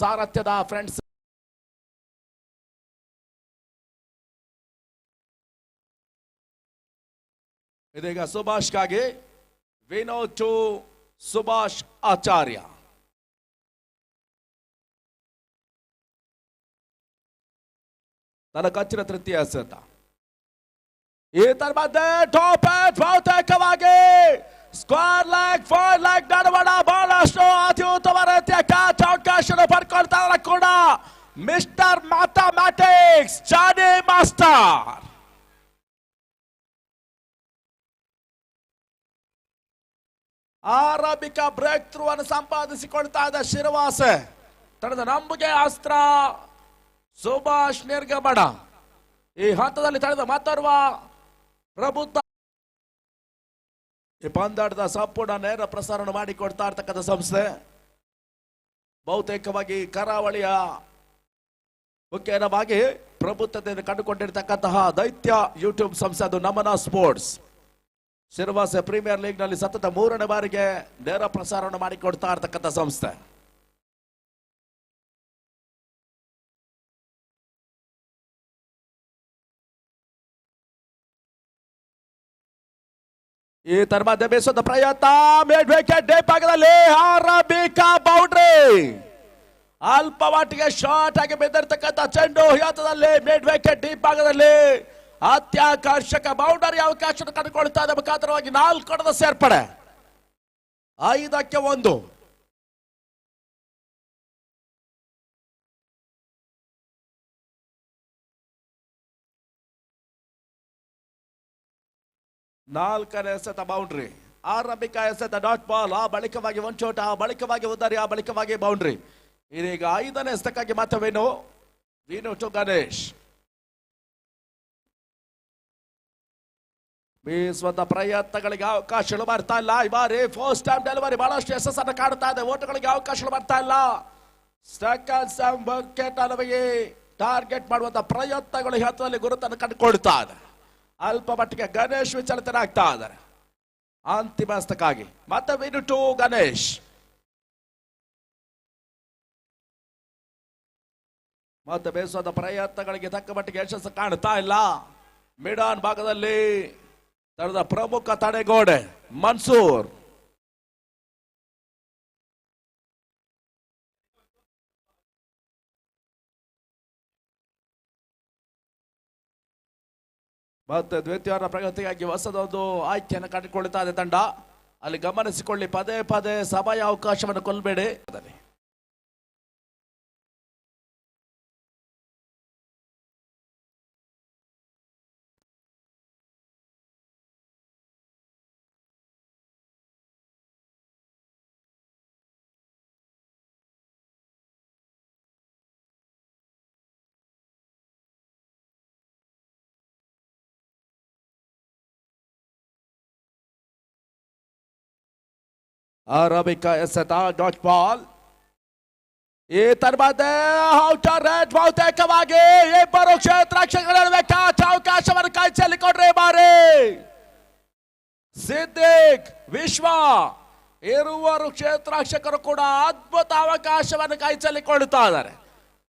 ಸಾರಥ್ಯದ friends ಇದೀಗ ಸುಭಾಷ್ಗಾಗಿ Vinod to Subhash ಆಚಾರ್ಯ ತನ್ನ ಕಚ್ಚಿನ ತೃತೀಯ ಎಸೆತ ಈ ಮಧ್ಯೆ ಟಾಪ್ ಬಹುತೇಕವಾಗಿ ಸ್ಕ್ವೇರ್ ಲೆಗ್ ಫೋರ್ ಲೆಗ್ ನಡುವಣ ಬಹಳಷ್ಟು ಅತ್ಯುತ್ತಮ ರೀತಿಯ ಕ್ಯಾಚ್ ಅವಕಾಶ ಪಡ್ಕೊಳ್ತಾರೆ ಕೂಡ ಮಿಸ್ಟರ್ ಮ್ಯಾಥಮ್ಯಾಟಿಕ್ಸ್ ಜಾನಿ ಮಾಸ್ಟರ್ ಆರಂಭಿಕ ಬ್ರೇಕ್ ಥ್ರೂ ಅನ್ನು ಸಂಪಾದಿಸಿಕೊಳ್ತಾ ಇದ್ದ ಶಿರವಾಸೆ ತನ್ನದ ನಂಬುಗೆ ಅಸ್ತ್ರ ಸುಭಾಷ್ ನಿರ್ಗಮನ ಈ ಹಂತದಲ್ಲಿ ತಡೆದ ಮತ್ತೋರ್ವ ಪ್ರಬುದ್ಧ ಈ ಪಂದ್ಯಾಟದ ಸಂಪೂರ್ಣ ನೇರ ಪ್ರಸಾರ ಮಾಡಿಕೊಡ್ತಾ ಇರ್ತಕ್ಕಂಥ ಸಂಸ್ಥೆ ಬಹುತೇಕವಾಗಿ ಕರಾವಳಿಯ ಮುಖ್ಯವಾಗಿ ಪ್ರಬುದ್ಧತೆಯನ್ನು ಕಂಡುಕೊಂಡಿರ್ತಕ್ಕಂತಹ ದೈತ್ಯ ಯೂಟ್ಯೂಬ್ ಸಂಸ್ಥೆ ಅದು ನಮನ ಸ್ಪೋರ್ಟ್ಸ್ ಶಿರವಾಸೆ ಪ್ರೀಮಿಯರ್ ಲೀಗ್ ನಲ್ಲಿ ಸತತ 3ನೇ ಬಾರಿಗೆ ನೇರ ಪ್ರಸಾರ ಮಾಡಿಕೊಡ್ತಾ ಇರ್ತಕ್ಕಂಥ ಸಂಸ್ಥೆ ಈ ಮಧ್ಯೆ ಬೇಸದ ಪ್ರಯತ್ನ ಮಿಡ್ ವಿಕೆಟ್ ಡೇ ಭಾಗದಲ್ಲಿ ಆರಂಭಿಕ ಬೌಂಡ್ರಿ ಅಲ್ಪವಾಟಿಗೆ ಶಾರ್ಟ್ ಆಗಿ ಬಿದ್ದಿರ್ತಕ್ಕಂಥ ಚೆಂಡು ಹಂತದಲ್ಲಿ ಮಿಡ್ ವಿಕೆಟ್ ಡೀಪ್ ಭಾಗದಲ್ಲಿ ಅತ್ಯಾಕರ್ಷಕ ಬೌಂಡರಿ ಅವಕಾಶ ಕಂಡುಕೊಳ್ತಾ ಇದೆ ಮುಖಾಂತರವಾಗಿ 4 ರನ್ಗಳ ಸೇರ್ಪಡೆ 5-1 4ನೇ ಎಸೆತ ಬೌಂಡ್ರಿ ಆರಂಭಿಕ ಎಸೆತ ಡಾಟ್ ಬಾಲ್ ಆ ಬಳಿಕವಾಗಿ ಒಂದು ಚೋಟ ಆ ಬಳಿಕವಾಗಿ ಉದಾರಿ ಆ ಬಳಿಕವಾಗಿ ಬೌಂಡ್ರಿ ಇದೀಗ 5ನೇ ಎಸೆತಕ್ಕಾಗಿ ಮಾತ್ರವೇನು ವಿನು ಟು ಗಣೇಶ್ ಬೀಸುವಂತ ಪ್ರಯತ್ನಗಳಿಗೆ ಅವಕಾಶಗಳು ಬರ್ತಾ ಇಲ್ಲ ಈ ಬಾರಿ ಫಸ್ಟ್ ಟೈಮ್ ಡೆಲಿವರಿ ಬಹಳಷ್ಟು ಯಶಸ್ಸನ್ನು ಕಾಡ್ತಾ ಇದೆ ಓಟಗಳಿಗೆ ಅವಕಾಶಗಳು ಬರ್ತಾ ಇಲ್ಲ ನಮಗೆ ಟಾರ್ಗೆಟ್ ಮಾಡುವಂತ ಪ್ರಯತ್ನಗಳು ಈ ಹಂತದಲ್ಲಿ ಗುರುತನ್ನು ಕಂಡುಕೊಳ್ತಾ ಇದೆ ಅಲ್ಪ ಮಟ್ಟಿಗೆ ಗಣೇಶ್ ವಿಚಲಿತರಾಗ್ತಾ ಇದ್ದಾರೆ ಅಂತಿಮ ಹಸ್ತಕ್ಕಾಗಿ ಮತ್ತೆ ವಿನು ಟು ಗಣೇಶ್ ಮತ್ತೆ ಬೇಯಿಸುವಂತ ಪ್ರಯತ್ನಗಳಿಗೆ ತಕ್ಕ ಮಟ್ಟಿಗೆ ಯಶಸ್ಸು ಕಾಣ್ತಾ ಇಲ್ಲ ಮಿಡಾನ್ ಭಾಗದಲ್ಲಿ ತರದ ಪ್ರಮುಖ ತಡೆಗೋಡೆ ಮನ್ಸೂರ್ ಮತ್ತೆ ದ್ವಿತೀಯ ಪ್ರಗತಿಗಾಗಿ ಹೊಸದೊಂದು ಆಯ್ಕೆಯನ್ನು ಕಂಡುಕೊಳ್ತಾ ಇದೆ ತಂಡ ಅಲ್ಲಿ ಗಮನಿಸಿಕೊಳ್ಳಿ ಪದೇ ಪದೇ ಸಮಯ ಅವಕಾಶವನ್ನು ಕೊಲ್ಲಬೇಡಿ ಆರಂಭಿಕ ಎಸೆತ ಡಾಟ್ ಬಾಲ್ ಈ ಮಧ್ಯೆ ಔಟರ್ ರೇಟ್ ಬಹುತೇಕವಾಗಿ ಇಬ್ಬರು ಕ್ಷೇತ್ರಕ್ಷಕರ ನಡುವೆ ಕ್ಯಾಚ್ ಅವಕಾಶವನ್ನು ಕೈ ಚೆಲ್ಲಿಕೊಂಡ್ರೆ ಬಾರಿ ಸಿದ್ದಿಕ್ ವಿಶ್ವ ಇರುವರು ಕ್ಷೇತ್ರಕ್ಷಕರು ಕೂಡ ಅದ್ಭುತ ಅವಕಾಶವನ್ನು ಕೈ ಚೆಲ್ಲಿಕೊಳ್ಳುತ್ತಾ ಇದ್ದಾರೆ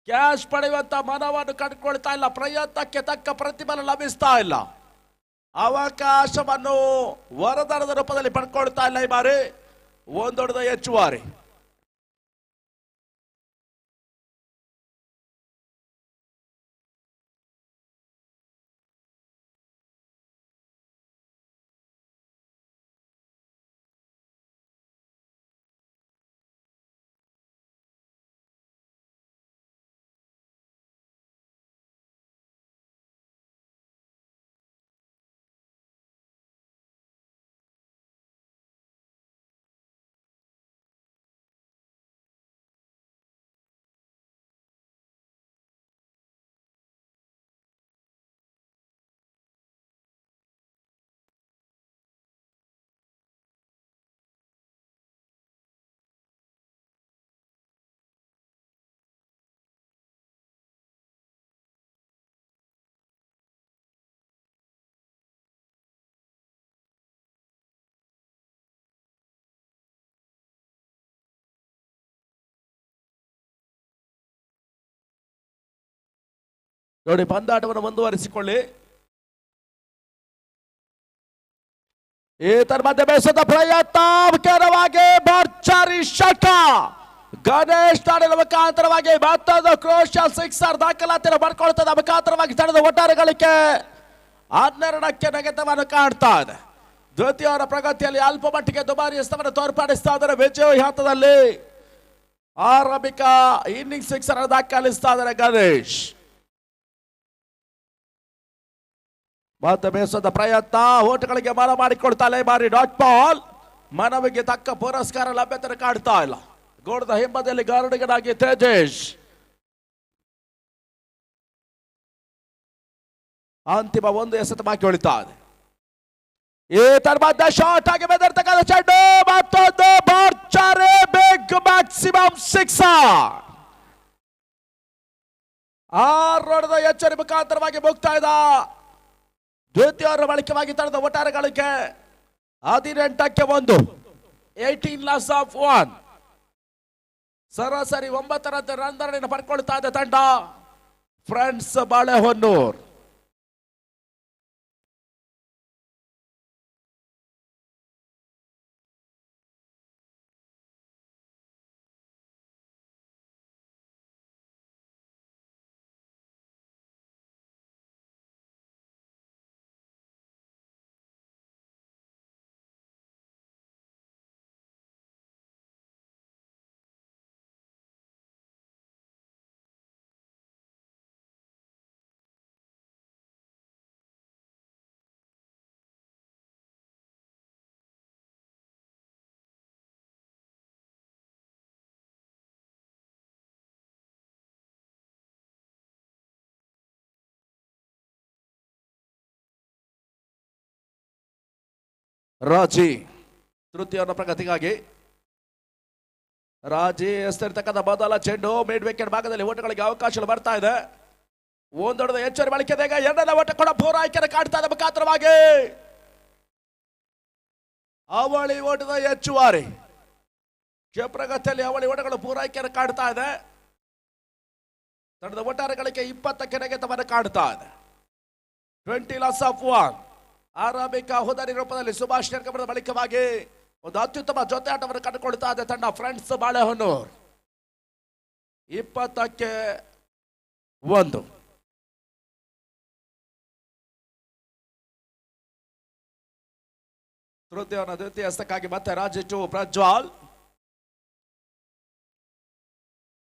ಕ್ಯಾಚ್ ಪಡೆಯುವಂತ ಮನವನ್ನು ಕಂಡುಕೊಳ್ತಾ ಇಲ್ಲ ಪ್ರಯತ್ನಕ್ಕೆ ತಕ್ಕ ಪ್ರತಿಫಲ ಲಭಿಸ್ತಾ ಇಲ್ಲ ಅವಕಾಶವನ್ನು ವರದಾನದ ರೂಪದಲ್ಲಿ ಪಡ್ಕೊಳ್ತಾ ಇಲ್ಲ ಈ ಬಾರಿ ಒಂದೊಡ್ಡ ಹೆಚ್ಚುವರಿ ನೋಡಿ ಪಂದಾಟವನ್ನು ಮುಂದುವರಿಸಿಕೊಳ್ಳಿ. ಈತರ ಮಧ್ಯೆ ಬೇಸದ ಪ್ರಯತ್ನ ಮುಖ್ಯವಾಗಿ ಭರ್ಜರಿ ಶಟ ಗಣೇಶ್ ತಾಡಿನ ಮುಖಾಂತರವಾಗಿ ಮತ್ತೊಂದು ಕ್ರೋಶಿಯಲ್ ಸಿಕ್ಸರ್ ದಾಖಲಾತಿಯನ್ನು ಮಾಡ್ಕೊಳ್ತದೆ. ಮುಖಾಂತರವಾಗಿ ತಂಡದ ಒಟ್ಟಾರೆ ಗಳಿಕೆ 12ಕ್ಕೆ ನೆಗೆತವನ್ನು ಕಾಣ್ತಾ ಇದೆ. ದ್ವಿತೀಯವರ ಪ್ರಗತಿಯಲ್ಲಿ ಅಲ್ಪ ಮಟ್ಟಿಗೆ ದುಬಾರಿ ಎಸ್ತವನ್ನು ತೋರ್ಪಡಿಸ್ತಾ ಇದ್ದಾರೆ. ವಿಜಯ ಹಂತದಲ್ಲಿ ಆರಂಭಿಕ ಇನ್ನಿಂಗ್ಸ್ ಸಿಕ್ಸರ್ ದಾಖಲಿಸ್ತಾ ಇದ್ದಾರೆ ಗಣೇಶ್. ಮತ್ತೆ ಬೇಸದ ಪ್ರಯತ್ನ ಓಟುಗಳಿಗೆ ಮಾರ ಮಾಡಿಕೊಳ್ತಾಳೆ ಬಾರಿ ಡಾಟ್ ಬಾಲ್. ಮನವಿಗೆ ತಕ್ಕ ಪುರಸ್ಕಾರ ಲಭ್ಯತೆ ಕಾಡ್ತಾ ಇಲ್ಲ. ಗೋಡದ ಹಿಂಬದಿಯಲ್ಲಿ ಗಾರುಡಿಗನಾಗಿ ತೇಜೇಶ್. ಅಂತಿಮ ಒಂದು ಎಸೆತ ಬಾಕಿ ಉಳಿತಾ ಇದೆ. ಈ ತರ್ಮದ ಶಾರ್ಟ್ ಆಗಿ ಬೆದರ್ತಕ್ಕಂಥ ಚೆಂಡು ಮತ್ತೊಂದು ಭರ್ಜರಿ ಬಿಗ್ ಮ್ಯಾಕ್ಸಿಮಮ್ ಸಿಕ್ಸರ್. ಆರೋಡದ ಎಚ್ಚರಿ ಮುಖಾಂತರವಾಗಿ ಮುಕ್ತಾಯದ ದ್ವಿತೀಯವರ ಬಳಿಕವಾಗಿ ತಂಡದ ಒಟ್ಟಾರೆ ಗಳಿಕೆ 18ಕ್ಕೆ 1, 18 ಲಾಸ್ ಆಫ್ 1. ಸರಾಸರಿ 9 ರನ್ ಪಡ್ಕೊಳ್ತಾ ಇದೆ ತಂಡ ಫ್ರೆಂಡ್ಸ್ ಬಾಳೆಹೊನ್ನೂರು. ರಾಜಿ ತೃತೀಯವರ ಪ್ರಗತಿಗಾಗಿ ರಾಜಿ ಎಸ್ತಿರ್ತಕ್ಕಂಥ ಮೊದಲ ಚೆಂಡು ಮಿಡ್ ವಿಕೆಟ್ ಭಾಗದಲ್ಲಿ ಓಟಗಳಿಗೆ ಅವಕಾಶ ಬರ್ತಾ ಇದೆ. ಒಂದೊಡದ ಎಚ್ಚರಿ ಬಳಕೆ ಎರಡನೇ ಓಟ ಕೂಡ ಪೂರೈಕೆ ಕಾಡ್ತಾ ಇದೆ. ಮುಖಾಂತರವಾಗಿ ಅವಳಿ ಓಟದ ಹೆಚ್ಚುವರಿ ಪ್ರಗತಿಯಲ್ಲಿ ಅವಳಿ ಓಟಗಳು ಪೂರೈಕೆ ಕಾಡ್ತಾ ಇದೆ. ತಂಡದ ಒಟ್ಟಾರೆ ಗಳಿಕೆ 20ಕ್ಕೆ ನೆಗೆತವನ್ನು ಕಾಡ್ತಾ ಇದೆ. 20 ಲಾಸ್ ಆಫ್ 1. ಆರಂಭಿಕ ಹುದರಿ ರೂಪದಲ್ಲಿ ಸುಭಾಷ್ ನೆರ್ಕಮರದ ಬಳಿಕವಾಗಿ ಒಂದು ಅತ್ಯುತ್ತಮ ಜೊತೆ ಆಟವನ್ನು ಕಂಡುಕೊಳ್ತಾ ಇದೆ ತಂಡ ಫ್ರೆಂಡ್ಸ್ ಬಾಳೆಹೊನ್ನೂರು. 20ಕ್ಕೆ 1. ತೃತೀಯವನ್ನ ದ್ವಿತೀಯ ಹಸ್ತಕ್ಕಾಗಿ ಮತ್ತೆ Raju to Prajwal.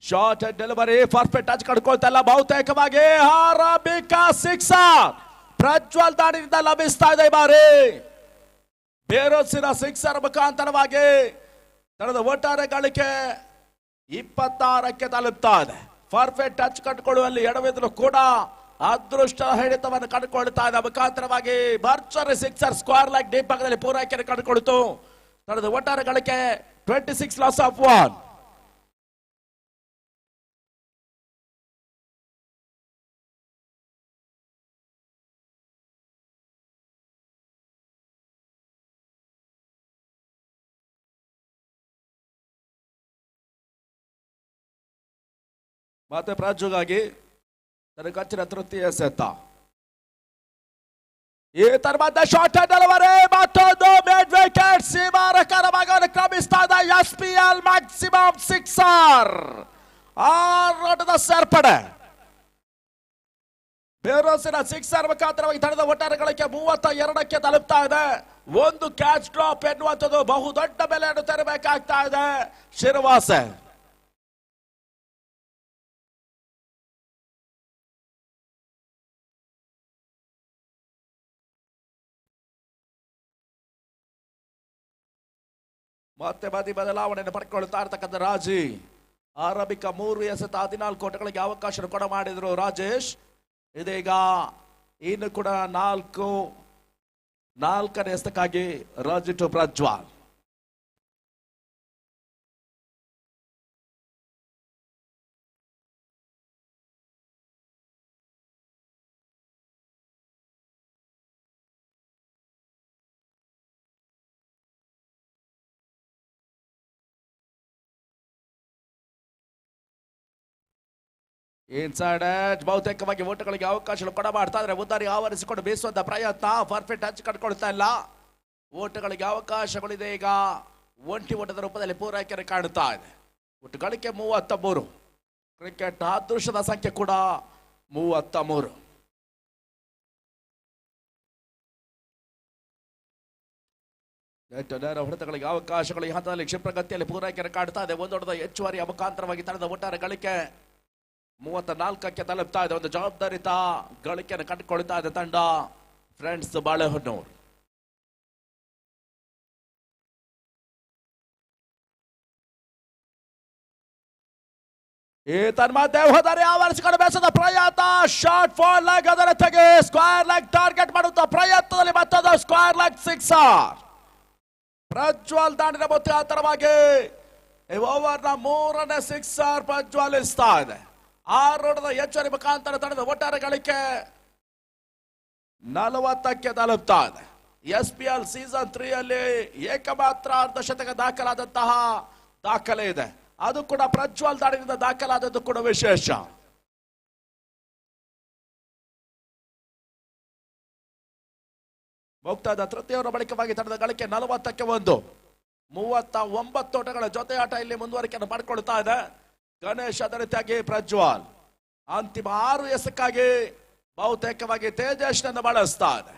Short and delivery perfect touch ಕಂಡುಕೊಳ್ತಾ ಇಲ್ಲ. ಬಹುತೇಕವಾಗಿ ಆರಂಭಿಕ ಸಿಕ್ಸರ್ ಪ್ರಜ್ವಲ್ ದಾಡಿನಿಂದ ಲಭಿಸ್ತಾ ಇದೆ. ಈ ಬಾರಿ ಬೇರೋಸಿನ ಸಿಕ್ಸರ್ ಮುಖಾಂತರವಾಗಿ ತಂಡದ ಒಟ್ಟಾರೆ ಗಳಿಕೆ 26ಕ್ಕೆ ತಲುಪ್ತಾ ಇದೆ. ಪರ್ಫೆಕ್ಟ್ ಟಚ್ ಕಂಡುಕೊಳ್ಳುವಲ್ಲಿ ಎಡವಿದ್ರು ಕೂಡ ಅದೃಷ್ಟ ಹಿಡಿತವನ್ನು ಕಂಡುಕೊಳ್ತಾ ಇದೆ. ಮುಖಾಂತರವಾಗಿ ಭರ್ಜರಿ ಸಿಕ್ಸರ್ ಸ್ಕ್ವೇರ್ ಲೈಕ್ ಡೀಪ್ ಭಾಗದಲ್ಲಿ ಪೂರೈಕೆ ಕಂಡುಕೊಳ್ತು. ತಂಡದ ಒಟ್ಟಾರೆ ಗಳಿಕೆ 26 ಲಾಸ್ ಆಫ್ 1. ಮತ್ತೆ ಪ್ರಾಜುಗಾಗಿ ತನ್ನ ಕಚ್ಚಿನ ತೃತೀಯ ಎಸೆತ. ಈ ತರ್ಮದ ಶಾರ್ಟ್ ಡೆಲಿವರಿ ಮತ್ತೊಂದು ಮಿಡ್ ವಿಕೆಟ್ ಸೀಮಾರಕರ ಭಾಗವನ್ನು ಕ್ರಮಿಸ್ತಾ ಇದೆ. SPL maximum sixer. ಆರೋಟದ ಸೇರ್ಪಡೆ ಬೇರೋಸಿನ ಸಿಕ್ಸರ್ ಮುಖಾಂತರವಾಗಿ ತಂಡದ ಒಟ್ಟಾರೆ ಗಳಿಕೆ 32ಕ್ಕೆ ತಲುಪ್ತಾ ಇದೆ. ಒಂದು ಕ್ಯಾಚ್ ಡ್ರಾಪ್ ಎನ್ನುವಂಥದ್ದು ಬಹುದೊಡ್ಡ ಬೆಲೆಯನ್ನು ತೆರಬೇಕಾಗ್ತಾ ಇದೆ ಶಿರವಾಸೆ. ಮತ್ತೆ ಬದಿ ಬದಲಾವಣೆಯನ್ನು ಪಡ್ಕೊಳ್ತಾ ಇರ್ತಕ್ಕಂಥ ರಾಜಿ. ಆರಂಭಿಕ 3 ಎಸೆತ 14 ಓಟಗಳಿಗೆ ಅವಕಾಶ ಕೂಡ ಮಾಡಿದ್ರು ರಾಜೇಶ್. ಇದೀಗ ಇನ್ನು ಕೂಡ 4ನೇ ಎಸೆತಕ್ಕಾಗಿ ರಾಜಿ ಟು ಪ್ರಜ್ವಾಲ್. ಇನ್ಸೈಡ್ ಎಡ್ಜ್ ಬಹುತೇಕವಾಗಿ ಓಟಗಳಿಗೆ ಅವಕಾಶಗಳು ಕೊಡ ಮಾಡ್ತಾ ಇದ್ರೆ ಉದ್ದಾರಿ ಆವರಿಸಿಕೊಂಡು ಬೀಸುವಂತ ಪ್ರಯತ್ನ ಪರ್ಫೆಕ್ಟ್ ಟಚ್ ಕಟ್ಕೊಳ್ತಾ ಇಲ್ಲ. ಓಟಗಳಿಗೆ ಅವಕಾಶಗಳಿದೆ. ಈಗ ಒಂಟಿ ಓಟದ ರೂಪದಲ್ಲಿ ಪೂರೈಕೆ ಕಾಣುತ್ತಾ ಇದೆ. ಒಟ್ಟು ಗಳಿಕೆ 33. ಕ್ರಿಕೆಟ್ ಅದೃಷ್ಟದ ಸಂಖ್ಯೆ ಕೂಡ 33. ಹೊಡೆತಗಳಿಗೆ ಅವಕಾಶಗಳು ಈ ಹಂತದಲ್ಲಿ ಕ್ಷಿಪ್ರಗತಿಯಲ್ಲಿ ಪೂರೈಕೆ ಕಾಣ್ತಾ ಇದೆ. ಒಂದೊಡ್ಡ ಹೆಚ್ಚುವರಿ ಮುಖಾಂತರವಾಗಿ ತಂಡದ ಒಟ್ಟಾರೆ ಗಳಿಕೆ 34ಕ್ಕೆ ತಲುಪ್ತಾ ಇದೆ. ಒಂದು ಜವಾಬ್ದಾರಿತ ಗಳಿಕೆಯನ್ನು ಕಂಡುಕೊಳ್ತಾ ಇದೆ ತಂಡ ಫ್ರೆಂಡ್ಸ್ ಬಾಳೆಹೊನ್ನೂರು. ಈ ತನ್ಮಧ್ಯೆ ಹೋದರೆ ಆವರಿಸಿಕೊಂಡು ಬೇಸದ ಪ್ರಯತ್ನ. ಶಾರ್ಟ್ ಫಾರ್ ಲೆಗ್ ಅದರ ತೆಗೆ ಸ್ಕ್ವೇರ್ ಲೆಗ್ ಟಾರ್ಗೆಟ್ ಮಾಡುತ್ತಾ ಪ್ರಯತ್ನದಲ್ಲಿ ಮತ್ತೊಂದು ಸ್ಕ್ವೇರ್ ಲೆಗ್ ಸಿಕ್ಸರ್. ಪ್ರಜ್ವಲ್ ದಾಂಡಿನ ಮುಖಾಂತರವಾಗಿ ಈ ಓವರ್ನ 3ನೇ ಸಿಕ್ಸರ್ ಪ್ರಜ್ವಲಿಸ್ತಾ ಇದೆ. 6 ರನ್ಗಳ ಹೆಚ್ಚುವರಿ ಮುಖಾಂತರ ತಂಡದ ಒಟ್ಟಾರೆ ಗಳಿಕೆ 40ಕ್ಕೆ ತಲುಪ್ತಾ ಇದೆ. SPL ಸೀಸನ್ 3 ಅಲ್ಲಿ ಏಕಮಾತ್ರ ಅರ್ಧಶತಕ ದಾಖಲಾದಂತಹ ದಾಖಲೆ ಇದೆ. ಅದು ಕೂಡ ಪ್ರಜ್ವಲ್ ದಾಡಿನಿಂದ ದಾಖಲಾದದ್ದು ಕೂಡ ವಿಶೇಷ. ಮುಕ್ತಾಯದ ತೃತೀಯವರ ಬಳಿಕವಾಗಿ ತಂಡದ ಗಳಿಕೆ 40ಕ್ಕೆ 1. 39 ಓಟಗಳ ಜೊತೆ ಆಟ ಇಲ್ಲಿ ಮುಂದುವರಿಕೆಯನ್ನು ಮಾಡಿಕೊಳ್ತಾ ಇದೆ. ಗಣೇಶ್ ಅದೇ ರೀತಿಯಾಗಿ ಪ್ರಜ್ವಲ್ ಅಂತಿಮ 6 ಎಸಕ್ಕಾಗಿ ಬಹುತೇಕವಾಗಿ ತೇಜಸ್ನನ್ನು ಬಳಸ್ತಾ ಇದೆ.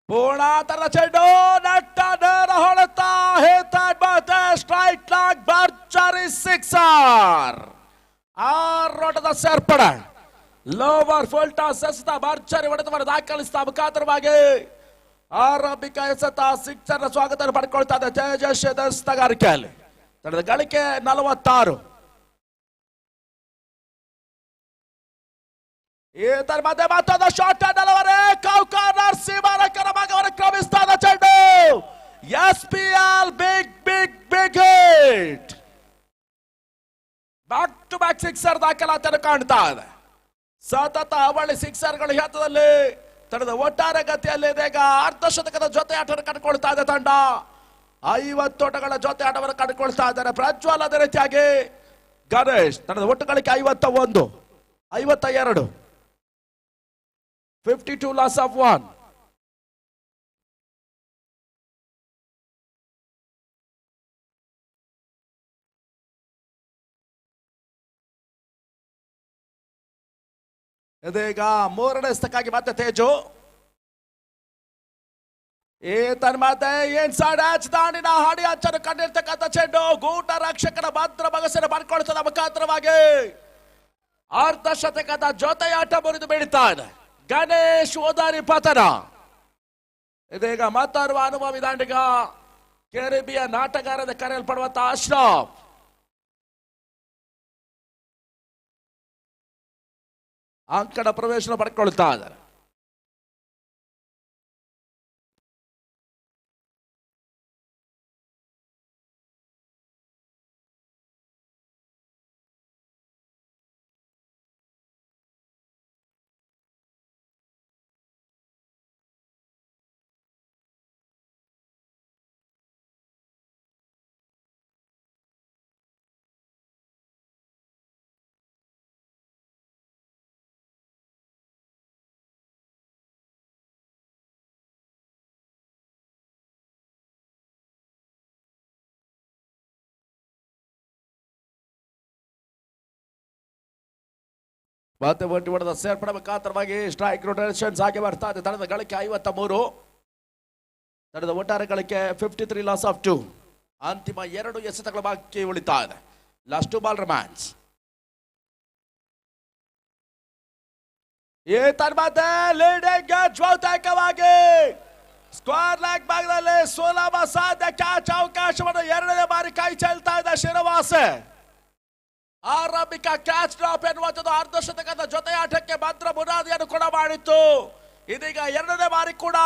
ಪೂರ್ಣಾತರ ಚೆಂಡು ನಟ್ಟ ನೇರ ಹೊಡೆತ ಸ್ಟ್ರೈಟ್ ಲಾಗ್ ಭರ್ಜರಿ ಸಿಕ್ಸರ್. 6 ಓಟದ ಸೇರ್ಪಡೆ ಲೋವರ್ ಫುಲ್ ಟಾಸ್ ಎಸೆತ ಭರ್ಜರಿ ಹೊಡೆತವನ್ನು ದಾಖಲಿಸಿದ ಮುಖಾಂತರವಾಗಿ ಆರಂಭಿಕ ಎಸೆತ ಸಿಕ್ಸರ್ ಸ್ವಾಗತ ಪಡ್ಕೊಳ್ತಾ ಇದೆ ತೇಜಸ್ ದಸ್ತಗಾರಿಕೆಯಲ್ಲಿ. ತಂಡದ ಗಳಿಕೆ 46. ಇದರ ಮಧ್ಯೆ ಮತ್ತೊಂದು ಶಾಟ್ ಡೆಲಿವರಿ ಕೌಕಾರ್ ಸೀಮಾರಕರ ಭಾಗವನ್ನು ಕ್ರಮಿಸ್ತಾ ಇದೆ ಚೆಂಡು. SPL big hit. Back to back sixer ದಾಖಲಾತಿಯನ್ನು ಕಾಣ್ತಾ ಇದೆ. ಸತತ ಅವಳಿ ಸಿಕ್ಸರ್ಗಳು ಹಂತದಲ್ಲಿ ತಂಡದ ಒಟ್ಟಾರೆ ಗತಿಯಲ್ಲಿ ಈಗ ಅರ್ಧಶತಕದ ಜೊತೆ ಆಟವನ್ನು ಕಂಡುಕೊಳ್ತಾ ಇದೆ ತಂಡ. 50 ಓಟಗಳ ಜೊತೆ ಆಟವನ್ನು ಕಂಡುಕೊಳ್ತಾ ಇದ್ದಾರೆ ಪ್ರಜ್ವಲ್. ಅದೇ ರೀತಿಯಾಗಿ ಗಣೇಶ್. ತಂಡದ ಒಟ್ಟು ಗಳಿಕೆ 51, 52. 52 loss of 1. ಇದೀಗ 3ನೇ ಎಸೆತಕ್ಕಾಗಿ ಮತ್ತೆ ತೇಜು. ಈ ತನ್ಮಧ್ಯೆ ಇನ್ಸೈಡ್ ಎಡ್ಜ್ ದಾಂಡಿನ ಹಾಡಿ ಅಚ್ಚನ್ನು ಕಂಡಿರ್ತಕ್ಕಂಥ ಚೆಂಡು ಗೂಟ ರಕ್ಷಕನ ಭದ್ರ ಬಗಸನ್ನು ಮಾಡಿಕೊಳ್ತದ ಮುಖಾಂತರವಾಗಿ ಅರ್ಧಶತಕದ ಜೊತೆಯಾಟ ಮುರಿದು ಬೀಳ್ತಾ ಇದೆ. ಗಣೇಶ್ ಓದಾರಿ ಪತನ. ಇದೀಗ ಮತ್ತೋರ್ವ ಅನುಭವಿ ದಾಂಡಿಗ ಕೆರಿಬಿಯನ್ ಆಟಗಾರದ ಕರೆಯಲ್ಪಡುವಂತ ಅಶ್ರಫ್ ಅಂಕಣ ಪ್ರವೇಶನ ಪಡ್ಕೊಳ್ತಾ ಇದ್ದಾರೆ. ಮತ್ತೆ ಒಟ್ಟಿ ಹೊಡೆದ ಸೇರ್ಪಡೆ ಮುಖಾಂತರವಾಗಿ ಸ್ಟ್ರೈಕ್ ರೊಟೇಷನ್ಸ್ ಆಗಿ ಬರ್ತಾ ಇದೆ. ತಂಡದ ಗಳಿಕೆ 53. ತಂಡದ ಒಟ್ಟಾರೆ ಗಳಿಕೆ 53 loss of 2. ಅಂತಿಮ 2 ಎಸೆತಗಳ ಬಾಕಿ ಉಳಿತಾ ಇದೆ. Last 2 ball romance. ಈ ತನ್ಮಧ್ಯೆ ಲೀಡಿಂಗ್ ಎಡ್ಜ್ ಬಹುತೇಕವಾಗಿ ಸ್ಕ್ವೇರ್ ಲೆಗ್ ಭಾಗದಲ್ಲಿ ಸುಲಭ ಸಾಧ್ಯ ಕ್ಯಾಚ್ ಅವಕಾಶವನ್ನು 2ನೇ ಬಾರಿ ಕೈ ಚೆಲ್ತಾ ಇದೆ ಶ್ರೀನಿವಾಸ್. ಆರಂಭಿಕ ಕ್ಯಾಚ್ ಡ್ರಾಪ್ ಎನ್ನುವಂಥದ್ದು ಅರ್ಧಶತಕದ ಜೊತೆ ಆಟಕ್ಕೆ ಮಾತ್ರ ಬುನಾದಿಯನ್ನು ಕೂಡ ಮಾಡಿತ್ತು. ಇದೀಗ 2ನೇ ಬಾರಿ ಕೂಡ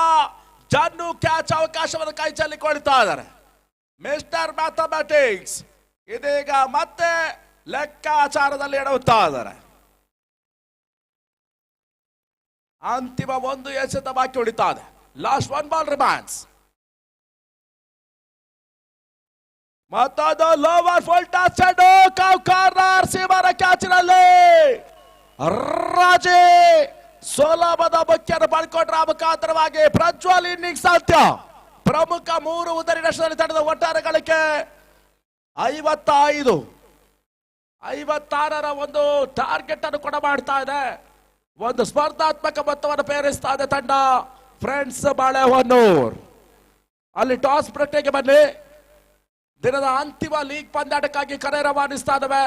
ಜನ್ನು ಕ್ಯಾಚ್ ಅವಕಾಶವನ್ನು ಕೈ ಚೆಲ್ಲಿಕೊಳ್ತಾ ಇದ್ದಾರೆ ಮಿಸ್ಟರ್ ಮ್ಯಾಥಮೆಟಿಕ್ಸ್. ಇದೀಗ ಮತ್ತೆ ಲೆಕ್ಕಾಚಾರದಲ್ಲಿ ಎಡವುತ್ತಾ ಇದ್ದಾರೆ. ಅಂತಿಮ 1 ಎಸೆತ ಬಾಕಿ ಉಳಿತಾ ಇದೆ. Last 1 ball remains. ಮತ್ತೊಂದು ಲೋವರ್ ಫುಲ್ ಟಚ್ ಚೆಂಡು ಕಾರ್ನರ್ ಸೀಮರ ಕ್ಯಾಚಿನಲ್ಲಿ ರಾಜೇ ಸೋಲಾಬದ ಮುಖ್ಯನ ಬಳ್ಕೊಟ್ರ ಮುಖಾಂತರವಾಗಿ ಪ್ರಜ್ವಲ್ ಇನ್ನಿಂಗ್ಸ್ ಸಾಧ್ಯ. ಪ್ರಮುಖ 3 ಉದರಿ ನಷ್ಟದಲ್ಲಿ ತಂಡದ ಒಟ್ಟಾರೆ ಗಳಿಕೆ 55. 56ರ ಒಂದು ಟಾರ್ಗೆಟ್ ಅನ್ನು ಕೂಡ ಮಾಡ್ತಾ ಇದೆ. ಒಂದು ಸ್ಪರ್ಧಾತ್ಮಕ ಮೊತ್ತವನ್ನು ಪೇರಿಸ್ತಾ ಇದೆ ತಂಡ ಫ್ರೆಂಡ್ಸ್ ಬಾಳೆಹೊನ್ನೂರ್. ಅಲ್ಲಿ ಟಾಸ್ ಪ್ರಕ್ರಿಯೆಗೆ ಬನ್ನಿ. ದಿನದ ಅಂತಿಮ ಲೀಗ್ ಪಂದ್ಯಾಟಕ್ಕಾಗಿ ಕರೆ ರವಾನಿಸ್ತಾ ಇದ್ದಾವೆ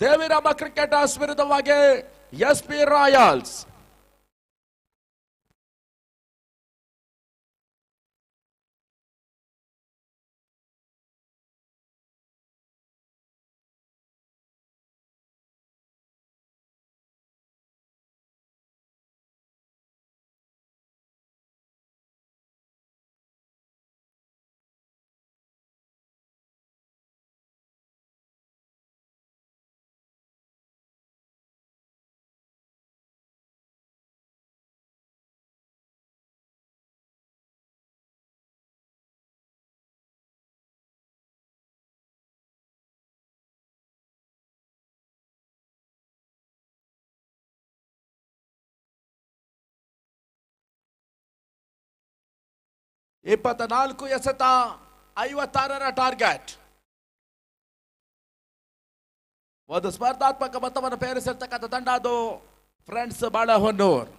ದೇವಿರಾಮ ಕ್ರಿಕೆಟರ್ಸ್ ವಿರುದ್ಧವಾಗಿ SP ರಾಯಲ್ಸ್. ಇಪ್ಪತ್ತ 4 56ರ ಟಾರ್ಗೆಟ್. ಒಂದು ಸ್ಪರ್ಧಾತ್ಮಕ ಮೊತ್ತವನ್ನು ಪೇರಿಸಿರ್ತಕ್ಕಂಥ ತಂಡ ಅದು ಫ್ರೆಂಡ್ಸ್ ಬಾಳೆಹೊನ್ನೂರ್.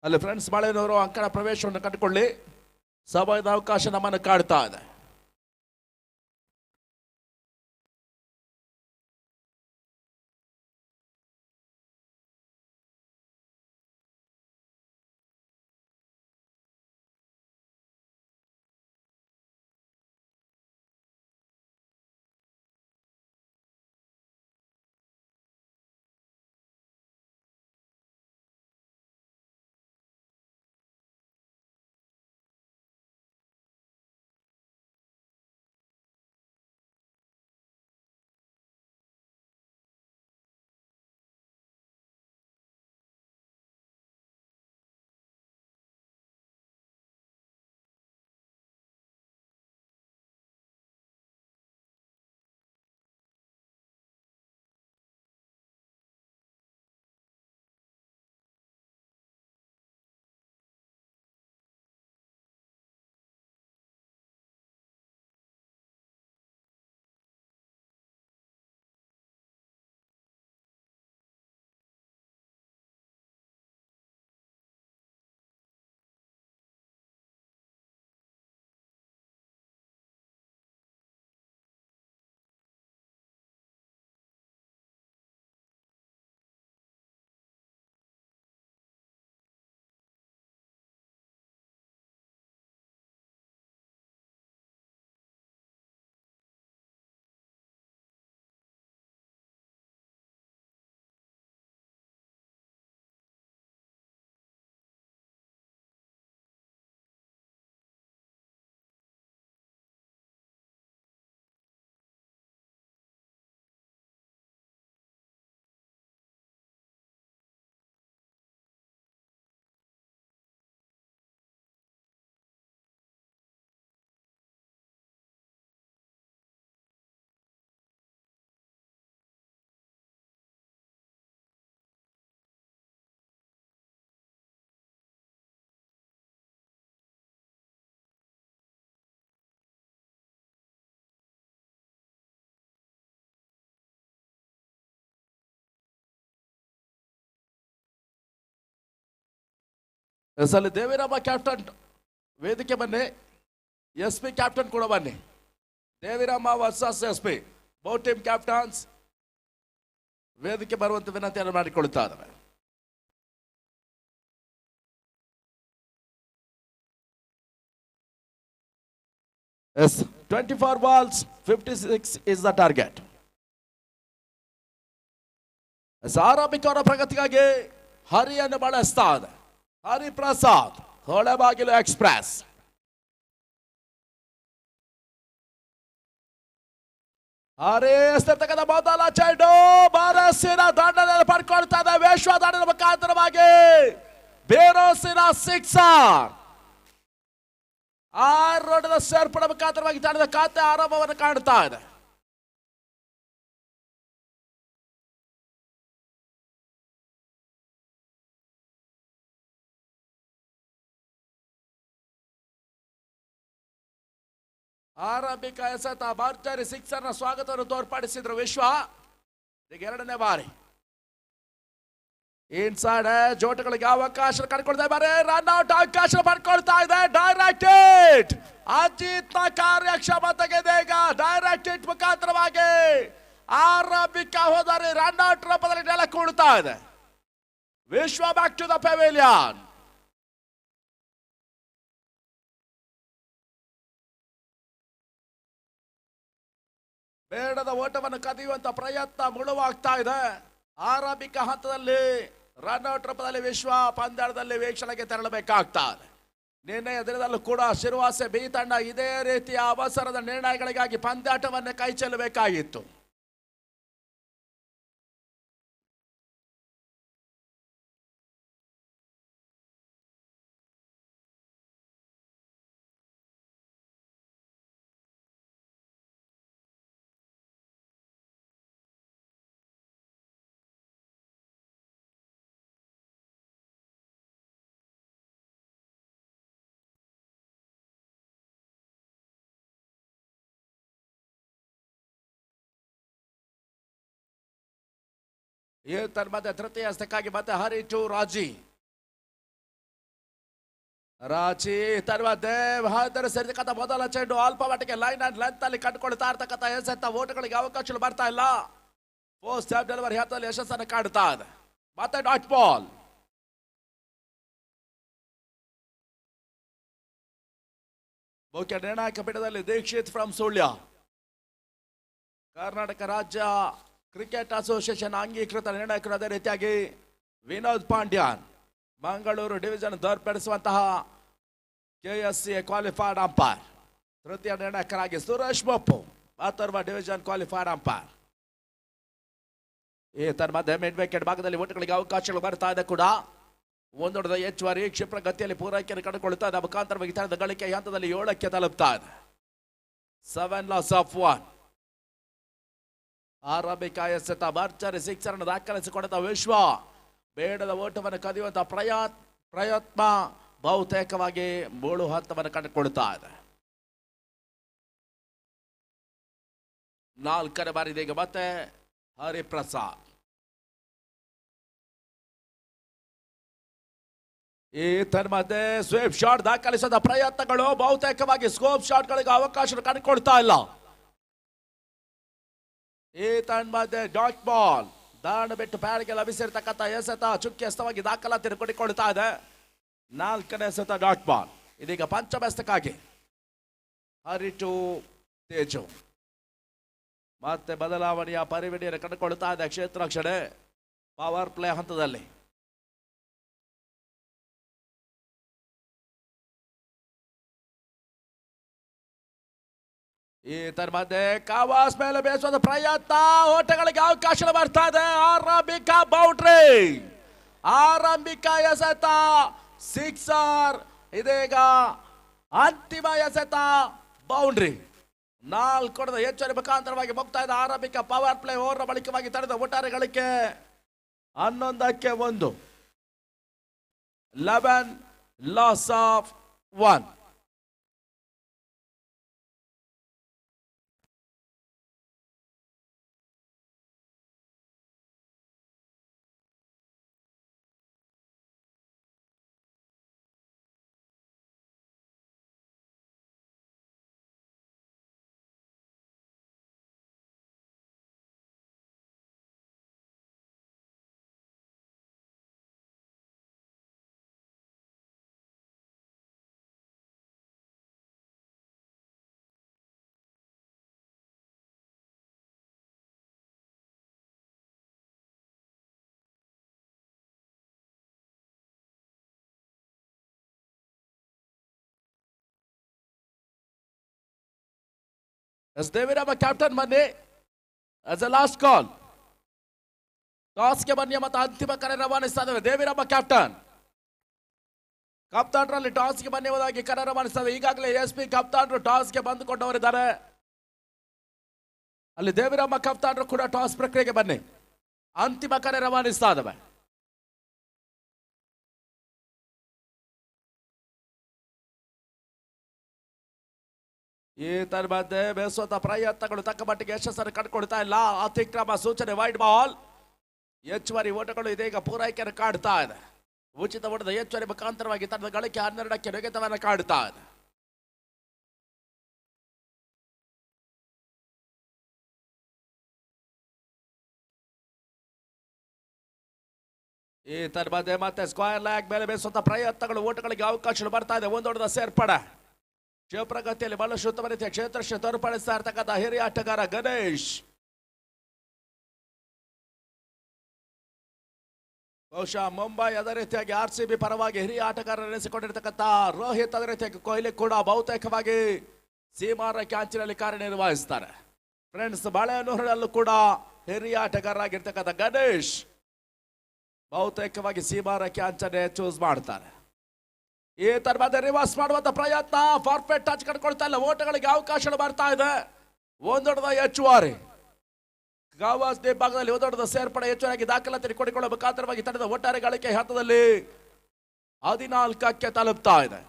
ಅಲ್ಲಿ ಫ್ರೆಂಡ್ಸ್ ಬಾಳೆಹೊನ್ನೂರು ಅಂಕಣ ಪ್ರವೇಶವನ್ನು ಕಂಡುಕೊಳ್ಳಿ. ಸಮಯದ ಅವಕಾಶ ನಮ್ಮನ್ನು ಕಾಡ್ತಾ ಇದೆ. ಅಲ್ಲಿ ದೇವಿರಾಮ ಕ್ಯಾಪ್ಟನ್ ವೇದಿಕೆ ಬನ್ನಿ. SP ಕ್ಯಾಪ್ಟನ್ ಕೂಡ ಬನ್ನಿ. Devirama versus SP both team captains ವೇದಿಕೆ ಬರುವಂತ ವಿನಂತಿಯನ್ನು ಮಾಡಿಕೊಳ್ಳುತ್ತಾ ಇದ್ದಾರೆ. Yes, 24 balls, 56 is the target. ಆರಂಭಿಕರ ಪ್ರಗತಿಗಾಗಿ ಹರಿಯನ್ನು ಬಳಸ್ತಾ ಇದೆ ಹರಿಪ್ರಸಾದ್ ಹೊಳೆಬಾಗಿಲು ಎಕ್ಸ್ಪ್ರೆಸ್. ಹರಿಸ್ತಕ್ಕಂಥ ಮೊದಲ ಚೆಂಡು ಬಾರಸಿನ ದಂಡನೆಯನ್ನು ಪಡ್ಕೊಳ್ತಾ ಇದೆ. ವಿಶ್ವ ದಂಡದ ಮುಖಾಂತರವಾಗಿ ಬೇರೋಸಿನ ಸಿಕ್ಸರ್ ಆರೋಟದ ಸೇರ್ಪಡೆ ಮುಖಾಂತರವಾಗಿ ತಂಡದ ಖಾತೆ ಆರಂಭವನ್ನು ಕಾಣ್ತಾ ಇದೆ. ಆರಂಭಿಕ ಎಸೆತ ಭರ್ಜರಿ ಸಿಕ್ಸರ್ ನ ಸ್ವಾಗತವನ್ನು ತೋರ್ಪಡಿಸಿದ್ರು ವಿಶ್ವ. ಈಗ ಎರಡನೇ ಬಾರಿ ಇನ್ಸೈಡ್ ಜೋಟಗಳಿಗೆ ಅವಕಾಶ ಕಂಡುಕೊಳ್ತಾ ಇದ್ದಾರೆ. ರನ್ ಔಟ್ ಅವಕಾಶ ಪಡ್ಕೊಳ್ತಾ ಇದೆ. ಡೈರೆಕ್ಟ್ ಹಿಟ್ ಅಜಿತ್ ನ ಕಾರ್ಯಕ್ಷಮತೆಗೆ ಈಗ ಡೈರೆಕ್ಟ್ ಹಿಟ್ ಮುಖಾಂತರವಾಗಿ ಆರಂಭಿಕ ಹೋದರೆ ರನ್ ಔಟ್ ರೂಪದಲ್ಲಿ ನೆಲ ಕೂಡ್ತಾ ಇದೆ. ವಿಶ್ವ ಬ್ಯಾಕ್ ಟು ದ ಪೆವಿಲಿಯನ್. ಬೇಡದ ಓಟವನ್ನು ಕದಿಯುವಂತ ಪ್ರಯತ್ನ ಮುಳುವಾಗ್ತಾ ಇದೆ. ಆರಂಭಿಕ ಹಂತದಲ್ಲಿ ರನ್ ಔಟ್ ರೂಪದಲ್ಲಿ ವಿಶ್ವ ಪಂದ್ಯದಲ್ಲಿ ವೀಕ್ಷಣೆಗೆ ತೆರಳಬೇಕಾಗ್ತಾ ಇದೆ. ನಿನ್ನೆಯ ದಿನದಲ್ಲೂ ಕೂಡ ಶಿರುವಾಸೆ ಬಿ ತಂಡ ಇದೇ ರೀತಿಯ ಅವಸರದ ನಿರ್ಣಯಗಳಿಗಾಗಿ ಪಂದ್ಯಾಟವನ್ನು ಕೈ ಚೆಲ್ಲಬೇಕಾಗಿತ್ತು. ಈ ತನ್ಮಧ್ಯೆ ತೃತೀಯ ಹಸ್ತಕ್ಕಾಗಿ ಮತ್ತೆ ಹರಿ ಟು ರಾಜಿ ತನ್ಮಧ್ಯೆ ಬಹದ್ದರ ಸೇರಿರ್ತಕ್ಕಂಥ ಮೊದಲ ಚೆಂಡು ಅಲ್ಪ ಮಟ್ಟಿಗೆ ಲೈನ್ ಅಂಡ್ ಲೆಂತ್ ಅಲ್ಲಿ ಕಂಡುಕೊಳ್ತಾ ಇರ್ತಕ್ಕಂಥ ಎಸೆತ ಓಟಗಳಿಗೆ ಅವಕಾಶಗಳು ಬರ್ತಾ ಇಲ್ಲ. ಪೋಸ್ಟ್ ಸ್ಟಾಪ್ ಡೆಲಿವರಿ ಹಂತದಲ್ಲಿ ಯಶಸ್ಸನ್ನು ಕಾಡ್ತಾ ಇದೆ. ಮತ್ತೆ ಡಾಟ್ ಬಾಲ್. ಮುಖ್ಯ ನಿರ್ಣಾಯಕ ಪೀಠದಲ್ಲಿ ದೀಕ್ಷಿತ್ ಫ್ರಮ್ ಸುಳ್ಯ. ಕರ್ನಾಟಕ ರಾಜ್ಯ ಕ್ರಿಕೆಟ್ ಅಸೋಸಿಯೇಷನ್ ಅಂಗೀಕೃತ ನಿರ್ಣಾಯಕರು. ಅದೇ ರೀತಿಯಾಗಿ ವಿನೋದ್ ಪಾಂಡ್ಯನ್ ಮಂಗಳೂರು ಡಿವಿಷನ್ ದರ್ಪಡಿಸುವಂತಹ KSCA ಕ್ವಾಲಿಫೈಡ್ ಅಂಪೈರ್. ತೃತೀಯ ನಿರ್ಣಾಯಕರಾಗಿ Suresh Bappu Atharva division qualified umpire. ಈ ತನ್ಮಧ್ಯೆ ಮಿಡ್ ವಿಕೆಟ್ ಭಾಗದಲ್ಲಿ ಓಟಗಳಿಗೆ ಅವಕಾಶಗಳು ಬರ್ತಾ ಇದೆ ಕೂಡ. ಒಂದೊಡ್ಡ ಹೆಚ್ಚುವರಿ ಕ್ಷಿಪ್ರ ಗತಿಯಲ್ಲಿ ಪೂರೈಕೆಯನ್ನು ಕಂಡುಕೊಳ್ತಾ ಇದೆ. ಮುಖಾಂತರವಾಗಿ ತಂಡದ ಗಳಿಕೆ ಹಂತದಲ್ಲಿ 7ಕ್ಕೆ ತಲುಪ್ತಾ ಇದೆ. 7 loss of 1. ಆರಂಭಿಕ ಎಸೆತ ಭರ್ಜರಿ ಸಿಕ್ಸರ್ ಅನ್ನು ದಾಖಲಿಸಿಕೊಂಡ ವಿಶ್ವ ಬೇಡದ ಓಟವನ್ನು ಕದಿಯುವಂತಹ ಪ್ರಯತ್ನ ಬಹುತೇಕವಾಗಿ ಮೂಳು ಹಂತವನ್ನು ಕಂಡುಕೊಳ್ತಾ ಇದೆ. 4ನೇ ಬಾರಿ ಈಗ ಮತ್ತೆ ಹರಿಪ್ರಸಾದ್. ಈ ತನ್ಮಧ್ಯೆ ಸ್ವೀಪ್ ಶಾಟ್ ದಾಖಲಿಸಿದ ಪ್ರಯತ್ನಗಳು ಬಹುತೇಕವಾಗಿ ಸ್ಕೋಪ್ ಶಾಟ್ಗಳಿಗೆ ಅವಕಾಶ ಕಂಡುಕೊಳ್ತಾ ಇಲ್ಲ. ಈ ತನ್ಮಧ್ಯೆ ಡಾಟ್ ಬಾಲ್ ದಾಂಡು ಬಿಟ್ಟು ಪ್ಯಾಡ್ಗೆ ಲಭಿಸಿರ್ತಕ್ಕಂಥ ಎಸೆತ ಚುಕ್ಕಿ ಹಸ್ತವಾಗಿ ದಾಖಲಾತಿ ಕೊಡಿಕೊಳ್ತಾ ಇದೆ. 4ನೇ ಎಸೆತ ಡಾಟ್ ಬಾಲ್. ಇದೀಗ ಪಂಚಮಸ್ತಕ್ಕಾಗಿ ಹರಿ ಟು ತೇಜು. ಮತ್ತೆ ಬದಲಾವಣೆಯ ಪರಿವಿಡಿಯನ್ನು ಕಂಡುಕೊಳ್ತಾ ಇದೆ ಕ್ಷೇತ್ರ ರಕ್ಷಣೆ ಪವರ್ ಪ್ಲೇ ಹಂತದಲ್ಲಿ. ಈ ತನ್ಮಧ್ಯೆ ಕಾವಾಸ್ ಮೇಲೆ ಬೇಯಿಸುವ ಪ್ರಯತ್ನ ಓಟಗಳಿಗೆ ಅವಕಾಶ ಬರ್ತಾ ಇದೆ. ಆರಂಭಿಕ ಬೌಂಡ್ರಿ ಆರಂಭಿಕ ಎಸೆತ ಸಿಕ್ಸರ್. ಇದೀಗ ಅಂತಿಮ ಎಸೆತ ಬೌಂಡ್ರಿ. 4 ಹೆಚ್ಚುವರಿ ಮುಖಾಂತರವಾಗಿ ಮುಕ್ತಾ ಇದೆ ಆರಂಭಿಕ ಪವರ್ ಪ್ಲೇ ಓವರ್ ಬಳಿಕವಾಗಿ ತಡೆದ ಒಟ್ಟಾರೆ ಗಳಿಕೆ 11ಕ್ಕೆ 1. 11 loss of 1. ಎಸ್ ದೇವಿರಾಮ ಕ್ಯಾಪ್ಟನ್ ಬನ್ನಿ. as a last call. ಟಾಸ್ಗೆ ಬನ್ನಿ ಮತ್ತು ಅಂತಿಮ ಕರೆ ರವಾನಿಸ್ತಾ ಇದ್ದೇವೆ. ದೇವಿರಮ್ಮ ಕ್ಯಾಪ್ಟನ್, ಕಪ್ತಾನ್ರಲ್ಲಿ ಟಾಸ್ಗೆ ಬನ್ನಿ ಹೋದಾಗಿ ಕರೆ ರವಾನಿಸ್ತಾ ಇದ್ದೇವೆ. ಈಗಾಗಲೇ SP ಕಪ್ತಾನ್ರು ಟಾಸ್ಗೆ ಬಂದುಕೊಂಡವರಿದ್ದಾರೆ. ಅಲ್ಲಿ ದೇವಿರಮ್ಮ ಕಪ್ತಾನ್ರು ಕೂಡ ಟಾಸ್ ಪ್ರಕ್ರಿಯೆಗೆ ಬನ್ನಿ. ಅಂತಿಮ ಕರೆ ರವಾನಿಸ್ತಾ ಇದ್ದೇವೆ. ಈ ಮಧ್ಯೆ ಬೇಸುವಂತ ಪ್ರಯತ್ನಗಳು ತಕ್ಕ ಮಟ್ಟಿಗೆ ಯಶಸ್ಸನ್ನು ಕಂಡುಕೊಳ್ತಾ ಇಲ್ಲ. ಅತಿಕ್ರಮ ಸೂಚನೆ, ವೈಡ್ ಬಾಲ್. ಹೆಚ್ಚುವರಿ ಓಟಗಳು ಇದೀಗ ಪೂರೈಕೆಯನ್ನು ಕಾಡ್ತಾ ಇದೆ. ಉಚಿತ ಓಟದ ಹೆಚ್ಚುವರಿ ಮುಖಾಂತರವಾಗಿ ತಂಡದ ಗಳಿಕೆ 12ಕ್ಕೆ ನೆಗೆತವನ್ನು ಕಾಡ್ತಾ ಇದೆ. ಈ ಮಧ್ಯೆ ಮತ್ತೆ ಸ್ಕ್ವೇರ್ ಲ್ಯಾಗ್ ಮೇಲೆ ಬೇಸುವಂತ ಪ್ರಯತ್ನಗಳು, ಓಟಗಳಿಗೆ ಅವಕಾಶಗಳು ಬರ್ತಾ ಇದೆ. ಒಂದೊಡ್ಡ ಸೇರ್ಪಡೆ ಶಿವಪ್ರಗತಿಯಲ್ಲಿ ಬಹಳಷ್ಟು ಉತ್ತಮ ರೀತಿಯ ಕ್ಷೇತ್ರ ತೋರ್ಪಡಿಸ್ತಾ ಇರ್ತಕ್ಕಂಥ ಹಿರಿಯ ಆಟಗಾರ ಗಣೇಶ್. ಬಹುಶಃ ಮುಂಬೈ ಅದೇ ರೀತಿಯಾಗಿ RCB ಪರವಾಗಿ ಹಿರಿಯ ಆಟಗಾರ ಎನಿಸಿಕೊಂಡಿರ್ತಕ್ಕಂಥ ರೋಹಿತ್, ಅದೇ ರೀತಿಯಾಗಿ ಕೊಹ್ಲಿ ಕೂಡ ಬಹುತೇಕವಾಗಿ ಸೀಮಾರ ಕ್ಯಾಂಚಿನಲ್ಲಿ ಕಾರ್ಯನಿರ್ವಹಿಸ್ತಾರೆ. ಫ್ರೆಂಡ್ಸ್, ಬಾಳೆಹೊನ್ನೂರಲ್ಲೂ ಕೂಡ ಹಿರಿಯ ಆಟಗಾರರಾಗಿರ್ತಕ್ಕಂಥ ಗಣೇಶ್ ಬಹುತೇಕವಾಗಿ ಸೀಮಾರ ಕ್ಯಾಂಚನ್ನೇ ಚೂಸ್ ಮಾಡ್ತಾರೆ. ಈ ಮಧ್ಯೆ ರಿವರ್ಸ್ ಮಾಡುವಂತ ಪ್ರಯತ್ನ, ಪರ್ಫೆಕ್ಟ್ ಟಚ್ ಕಟ್ಕೊಳ್ತಾ ಇಲ್ಲ. ಓಟಗಳಿಗೆ ಅವಕಾಶಗಳು ಬರ್ತಾ ಇದೆ. ಒಂದೊಡ್ಡದ ಹೆಚ್ಚುವರಿ ಗಾವಾಸ್ದೀಪ್ ಭಾಗದಲ್ಲಿ ಒಂದೊಡ್ಡದ ಸೇರ್ಪಡೆ ಹೆಚ್ಚುವರಾಗಿ ದಾಖಲಾತಿ ಕೊಡಿಕೊಳ್ಳುವ ಮುಖಾಂತರವಾಗಿ ತಂಡದ ಒಟ್ಟಾರೆ ಗಳಿಕೆ ಹಂತದಲ್ಲಿ 14ಕ್ಕೆ ತಲುಪ್ತಾ ಇದೆ.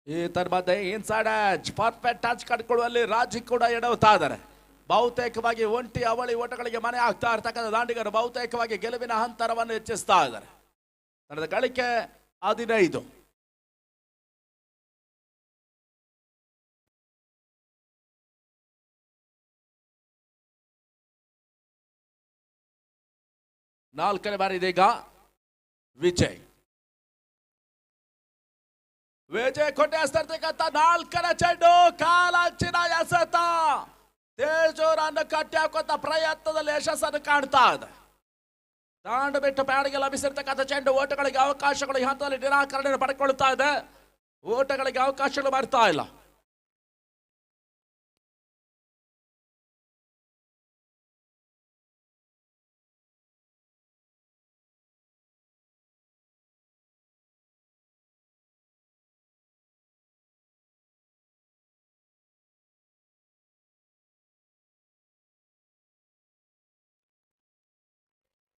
ಈ ಮಧ್ಯೆ ಇನ್ಸೈಡ್ ಎಡ್ಜ್ ಪರ್ಫೆಕ್ಟ್ ಟಚ್ ಕಟ್ಕೊಳ್ಳುವಲ್ಲಿ ರಾಜಿ ಕೂಡ ಎಡವುತ್ತಾ ಇದ್ದಾರೆ. ಬಹುತೇಕವಾಗಿ ಒಂಟಿ ಅವಳಿ ಓಟಗಳಿಗೆ ಮನೆ ಆಗ್ತಾ ಇರ್ತಕ್ಕಂಥ ದಾಂಡಿಗರು ಬಹುತೇಕವಾಗಿ ಗೆಲುವಿನ ಅಂತರವನ್ನು ಹೆಚ್ಚಿಸ್ತಾ ಇದ್ದಾರೆ. ತಂಡದ ಗಳಿಕೆ 15. ನಾಲ್ಕನೇ ಬಾರಿ ಇದೀಗ ವಿಜಯ್ ಕೊಟ್ಟೆ ಹಸ್ತಿರ್ತಕ್ಕಂಥ 4ನೇ ಚೆಂಡು, ಕಾಲಾಂಚಿನ ಎಸೆತ. ತೇಜೂರನ್ನು ಕಟ್ಟಿ ಹಾಕುವಂತ ಪ್ರಯತ್ನದಲ್ಲಿ ಯಶಸ್ಸನ್ನು ಕಾಣ್ತಾ ಇದೆ. ದಾಂಡು ಬಿಟ್ಟು ಪ್ಯಾಡಿಗೆ ಲಭಿಸಿರ್ತಕ್ಕಂಥ ಚೆಂಡು ಓಟಗಳಿಗೆ ಅವಕಾಶಗಳು ಈ ಹಂತದಲ್ಲಿ ನಿರಾಕರಣೆಯನ್ನು ಪಡ್ಕೊಳ್ತಾ ಇದೆ. ಓಟಗಳಿಗೆ ಅವಕಾಶಗಳು ಬರ್ತಾ ಇಲ್ಲ.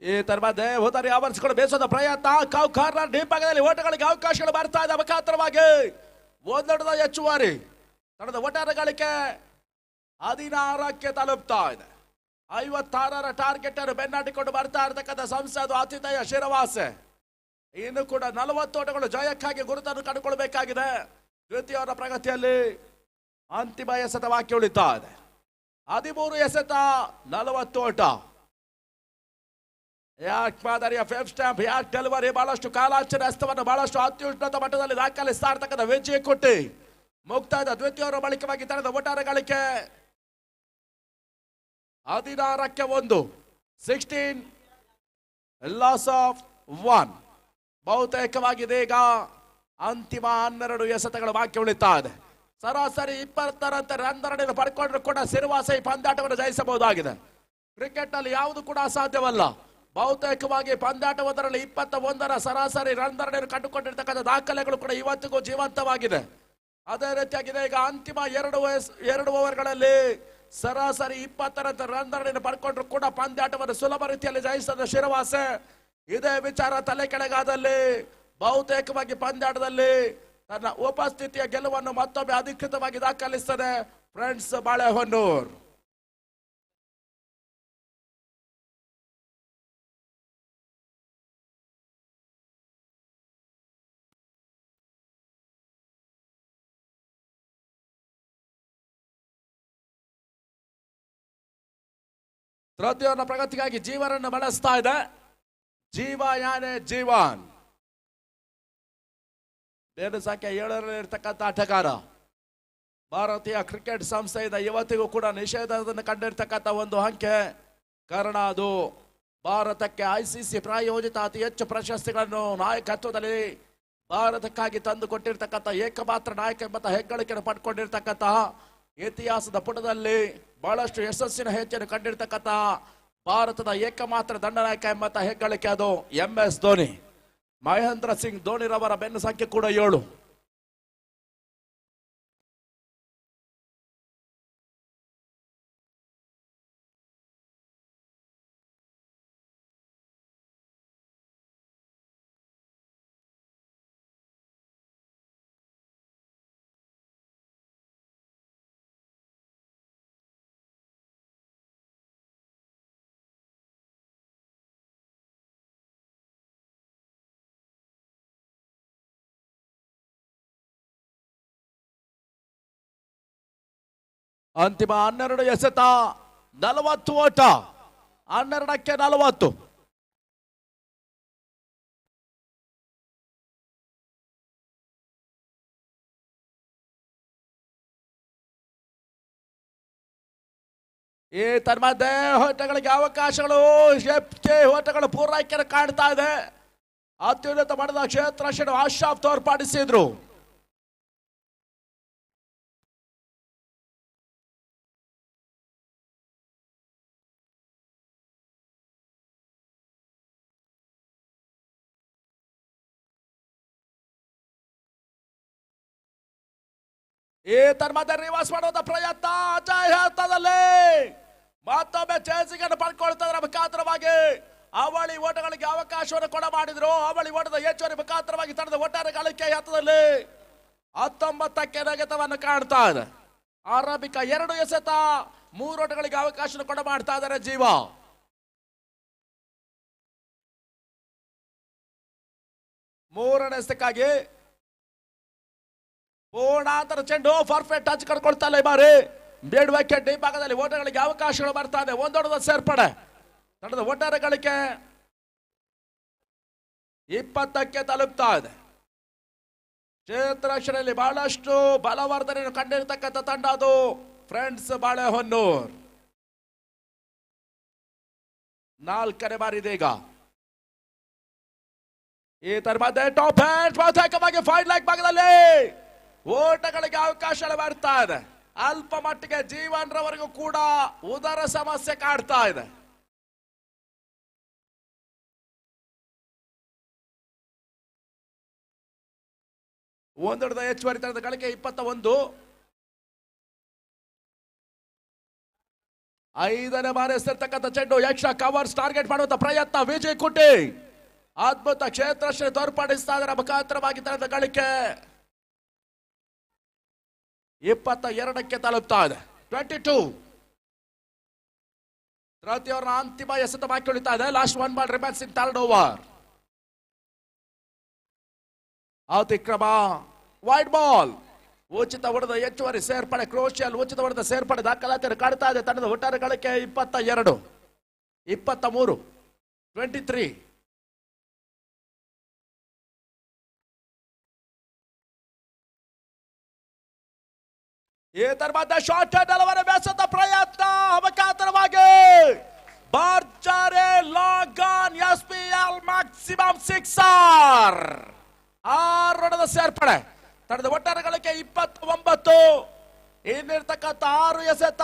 ಈ ಮಧ್ಯೆ ಹೋದಾರಿ ಆವರಿಸಿಕೊಂಡು ಬೇಸೋದ ಪ್ರಯತ್ನ, ಕಾರ್ನರ್ ಡೀಪ್ ಭಾಗದಲ್ಲಿ ಓಟಗಳಿಗೆ ಅವಕಾಶಗಳು ಬರ್ತಾ ಇದೆ. ಮುಖಾಂತರವಾಗಿ ಒಂದೊಡ್ಡದ ಹೆಚ್ಚುವರಿ ತಂಡದ ಒಟ್ಟಾರೆ ಗಳಿಕೆ 16ಕ್ಕೆ ತಲುಪ್ತಾ ಇದೆ. 56ರ ಟಾರ್ಗೆಟ್ ಅನ್ನು ಬೆನ್ನಟ್ಟಿಕೊಂಡು ಬರ್ತಾ ಇರತಕ್ಕಂಥ ಸಂಸ್ಥೆ ಅದು ಆತಿಥೇಯ ಶ್ರೀನಿವಾಸ. ಇನ್ನು ಕೂಡ 40 ಓಟಗಳು ಜಯಕ್ಕಾಗಿ ಗುರುತನ್ನು ಕಂಡುಕೊಳ್ಬೇಕಾಗಿದೆ. ದ್ವಿತೀಯವರ ಪ್ರಗತಿಯಲ್ಲಿ ಅಂತಿಮ ಎಸೆತ ಬಾಕಿ ಉಳಿತಾ ಇದೆ. 13 ಎಸೆತ 40 ಓಟ. ಮಾದರಿಯ ಫೇಫ್ ಸ್ಟಾಂಪ್ ಡೆಲಿವರಿ ಬಹಳಷ್ಟು ಕಾಲಾಂಚನ ಹಸ್ತವನ್ನು ಬಹಳಷ್ಟು ಅತ್ಯುನ್ನತ ಮಟ್ಟದಲ್ಲಿ ದಾಖಲಿಸ್ತಾ ಇರ್ತಕ್ಕಂಥ ವಿಜಯ ಕೊಟ್ಟಿ ಮುಕ್ತಾಯದ ದ್ವಿತೀಯವರ ಬಳಿಕವಾಗಿ ತಂಡದ ಒಟ್ಟಾರೆ ಗಳಿಕೆ 16ಕ್ಕೆ 1, 16 ಲಾಸ್ ಆಫ್ 1. ಬಹುತೇಕವಾಗಿ ಇದೀಗ ಅಂತಿಮ 12 ಎಸೆತಗಳು ಬಾಕಿ ಉಳಿತಾ ಇದೆ. ಸರಾಸರಿ 20ರಂತೆ ರನ್ ದರಡಿಯನ್ನು ಪಡ್ಕೊಂಡ್ರು ಕೂಡ ಶ್ರೀನಿವಾಸ ಈ ಪಂದ್ಯಾಟವನ್ನು ಜಯಿಸಬಹುದಾಗಿದೆ. ಕ್ರಿಕೆಟ್ ನಲ್ಲಿ ಯಾವುದು ಕೂಡ ಅಸಾಧ್ಯವಲ್ಲ. ಬಹುತೇಕವಾಗಿ ಪಂದ್ಯಾಟವೊಂದರಲ್ಲಿ 21ರ ಸರಾಸರಿ ರನ್ ದರಡಿಯನ್ನು ಕಂಡುಕೊಂಡಿರ್ತಕ್ಕಂಥ ದಾಖಲೆಗಳು ಕೂಡ ಇವತ್ತಿಗೂ ಜೀವಂತವಾಗಿದೆ. ಅದೇ ರೀತಿಯಾಗಿದೆ ಈಗ ಅಂತಿಮ 2 ಓವರ್ಗಳಲ್ಲಿ ಸರಾಸರಿ 20ರಂತೆ ರನ್ ದರಡಿಯನ್ನು ಪಡ್ಕೊಂಡ್ರು ಕೂಡ ಪಂದ್ಯಾಟವನ್ನು ಸುಲಭ ರೀತಿಯಲ್ಲಿ ಜಯಿಸಿದ ಶ್ರೀನಿವಾಸ ಇದೇ ವಿಚಾರ ತಲೆ ಕೆಳಗಾದಲ್ಲಿ ಬಹುತೇಕವಾಗಿ ಪಂದ್ಯಾಟದಲ್ಲಿ ತನ್ನ ಉಪಸ್ಥಿತಿಯ ಗೆಲುವನ್ನು ಮತ್ತೊಮ್ಮೆ ಅಧಿಕೃತವಾಗಿ ದಾಖಲಿಸುತ್ತದೆ. ಫ್ರೆಂಡ್ಸ್, ಬಾಳೆಹೊನ್ನೂರು ತೃತೀಯವರ ಪ್ರಗತಿಗಾಗಿ ಜೀವನನ್ನು ಬಳಸ್ತಾ ಇದೆ. ಜೀವ ಯಾನೆ ಜೀವನ್ ಬೇರೆ ಸಂಖ್ಯೆ 7ರಲ್ಲಿ ಇರ್ತಕ್ಕಂಥ ಆಟಗಾರ. ಭಾರತೀಯ ಕ್ರಿಕೆಟ್ ಸಂಸ್ಥೆಯಿಂದ ಇವತ್ತಿಗೂ ಕೂಡ ನಿಷೇಧವನ್ನು ಕಂಡಿರ್ತಕ್ಕಂಥ ಒಂದು ಅಂಕೆ. ಕಾರಣ ಅದು ಭಾರತಕ್ಕೆ ಐಸಿಸಿ ಪ್ರಾಯೋಜಿತ ಅತಿ ಹೆಚ್ಚು ಪ್ರಶಸ್ತಿಗಳನ್ನು ನಾಯಕತ್ವದಲ್ಲಿ ಭಾರತಕ್ಕಾಗಿ ತಂದು ಕೊಟ್ಟಿರ್ತಕ್ಕಂಥ ಏಕಮಾತ್ರ ನಾಯಕ ಎಂಬ ಹೆಗ್ಗಳಿಕೆಯನ್ನು ಪಡ್ಕೊಂಡಿರ್ತಕ್ಕಂಥ ಇತಿಹಾಸದ ಪುಟದಲ್ಲಿ ಬಹಳಷ್ಟು ಯಶಸ್ಸಿನ ಹೆಜ್ಜೆಯನ್ನು ಕಂಡಿರ್ತಕ್ಕಂಥ ಭಾರತದ ಏಕಮಾತ್ರ ದಂಡನಾಯಕ ಎಂಬ ಹೆಗ್ಗಳಿಕೆ ಅದು MS ಧೋನಿ. ಮಹೇಂದ್ರ ಸಿಂಗ್ ಧೋನಿರವರ ಬೆನ್ನು ಸಂಖ್ಯೆ ಕೂಡ 7. ಅಂತಿಮ 12 ಎಸೆತ 40 ಓಟ. 12ಕ್ಕೆ 40. ಈ ತನ್ಮಧ್ಯೆ ಓಟಗಳಿಗೆ ಅವಕಾಶಗಳು ಓಟಗಳು ಪೂರೈಕೆಯನ್ನು ಕಾಣ್ತಾ ಇದೆ. ಅತ್ಯುನ್ನತ ಮಟ್ಟದ ಕ್ಷೇತ್ರ ಆಶಾಫ್ ತೋರ್ಪಡಿಸಿದ್ರು. ಈ ತನ್ಮಧ್ಯೆ ರಿವರ್ಸ್ ಮಾಡುವಂತ ಪ್ರಯತ್ನ ಅಜಯ್ ಹಂತದಲ್ಲಿ ಮತ್ತೊಮ್ಮೆ ಚೇಸಿಂಗ್ ಅನ್ನು ಪಡ್ಕೊಳ್ತಾರೆ. ಮುಖಾಂತರವಾಗಿ ಅವಳಿ ಓಟಗಳಿಗೆ ಅವಕಾಶವನ್ನು ಕೊಡ ಮಾಡಿದ್ರು. ಅವಳಿ ಓಟದ ಹೆಚ್ಚುವರಿ ಮುಖಾಂತರವಾಗಿ ತಂಡದ ಒಟ್ಟಾರೆ ಗಳಿಕೆ ಹಂತದಲ್ಲಿ 19ಕ್ಕೆ ನೆಗೆತವನ್ನು ಕಾಣ್ತಾ ಇದೆ. ಆರಂಭಿಕ 2 ಎಸೆತ 3 ಓಟಗಳಿಗೆ ಅವಕಾಶ ಕೊಡ ಮಾಡ್ತಾ ಇದ್ದಾರೆ ಜೀವ. ಮೂರನೇ ಎಸೆತಕ್ಕಾಗಿ ಪೂರ್ಣಾಂತರ ಚೆಂಡು ಪರ್ಫೆಕ್ಟ್ ಟಚ್ ಕಡ್ಕೊಳ್ತಾ ಇಲ್ಲ. ಈ ಬಾರಿ ಬೇಡ್ ವಿಕೆಟ್ ಈ ಭಾಗದಲ್ಲಿ ಓಟಗಳಿಗೆ ಅವಕಾಶಗಳು ಬರ್ತಾ ಇದೆ. ಒಂದೊಂದು ಸೇರ್ಪಡೆ ತಂಡದ ಒಟ್ಟಾರೆ ಗಳಿಕೆ 20ಕ್ಕೆ ತಲುಪ್ತಾ ಇದೆ. ಕ್ಷೇತ್ರರಕ್ಷಣೆಯಲ್ಲಿ ಬಹಳಷ್ಟು ಬಲವರ್ಧನೆಯನ್ನು ಕಂಡಿರ್ತಕ್ಕಂಥ ತಂಡ ಅದು ಫ್ರೆಂಡ್ಸ್ ಬಾಳೆಹೊನ್ನೂರ್. 4ನೇ ಬಾರಿ ಇದೀಗ. ಈ ತರ ಮಧ್ಯೆ ಟಾಪ್ ಹ್ಯಾಂಡ್ ಬಹುತೇಕವಾಗಿ ಫೈನ್ ಲೈಕ್ ಭಾಗದಲ್ಲಿ ಓಟಗಳಿಗೆ ಅವಕಾಶ ಬರ್ತಾ ಇದೆ. ಅಲ್ಪ ಮಟ್ಟಿಗೆ ಜೀವನ್ ರವರೆಗೂ ಕೂಡ ಉದರ ಸಮಸ್ಯೆ ಕಾಡ್ತಾ ಇದೆ. ಒಂದೊಡ್ಡ ಹೆಚ್ಚುವರಿ ತಂಡದ ಗಳಿಕೆ 21. 5ನೇ ಬಾರಿ ಎಸೆದಿರ್ತಕ್ಕಂಥ ಚೆಂಡು ಯಕ್ಷ ಕವರ್ಸ್ ಟಾರ್ಗೆಟ್ ಮಾಡುವಂತ ಪ್ರಯತ್ನ. ವಿಜಯ್ ಕುಟ್ಟಿ ಅದ್ಭುತ ಕ್ಷೇತ್ರ ತೋರ್ಪಡಿಸ್ತಾ ಇದರ ಮುಖಾಂತರವಾಗಿ ತಂಡದ ಗಳಿಕೆ 22ಕ್ಕೆ ತಲುಪ್ತಾ ಇದೆ. 22. ತೃತೀಯವರ ಅಂತಿಮ ಎಸೆತ ಬಾಕಿಯುಳಿತಾ ಇದೆ. Last 1 ball remains in third over. ಅತಿಕ್ರಮ ವೈಡ್ ಬಾಲ್. ಉಚಿತ ಹೊಡೆದ ಹೆಚ್ಚುವರಿ ಸೇರ್ಪಡೆ ಕ್ರೋಷಿಯಲ್ ಉಚಿತ ಹೊಡೆದ ಸೇರ್ಪಡೆ ದಾಖಲಾತಿಯನ್ನು ಕಾಡ್ತಾ ಇದೆ. ತಂಡದ ಒಟ್ಟಾರೆ ಗಳಿಕೆ 22. 23. 23. ಈ ತರ್ಮದ ಶಾರ್ಟ್ ಡೆಲಿವರಿ ಬೇಸದ ಪ್ರಯತ್ನ ಮುಖಾಂತರವಾಗಿ ಭರ್ಜರಿ ಲಾಂಗ್ ಆನ್ SPL ಮ್ಯಾಕ್ಸಿಮಮ್ 6 ರನ್ನದ ಸೇರ್ಪಡೆ. ತಂಡದ ಒಟ್ಟಾರೆ ಗಳಿಕೆ 29. ಇನ್ನಿರ್ತಕ್ಕಂಥ 6 ಎಸೆತ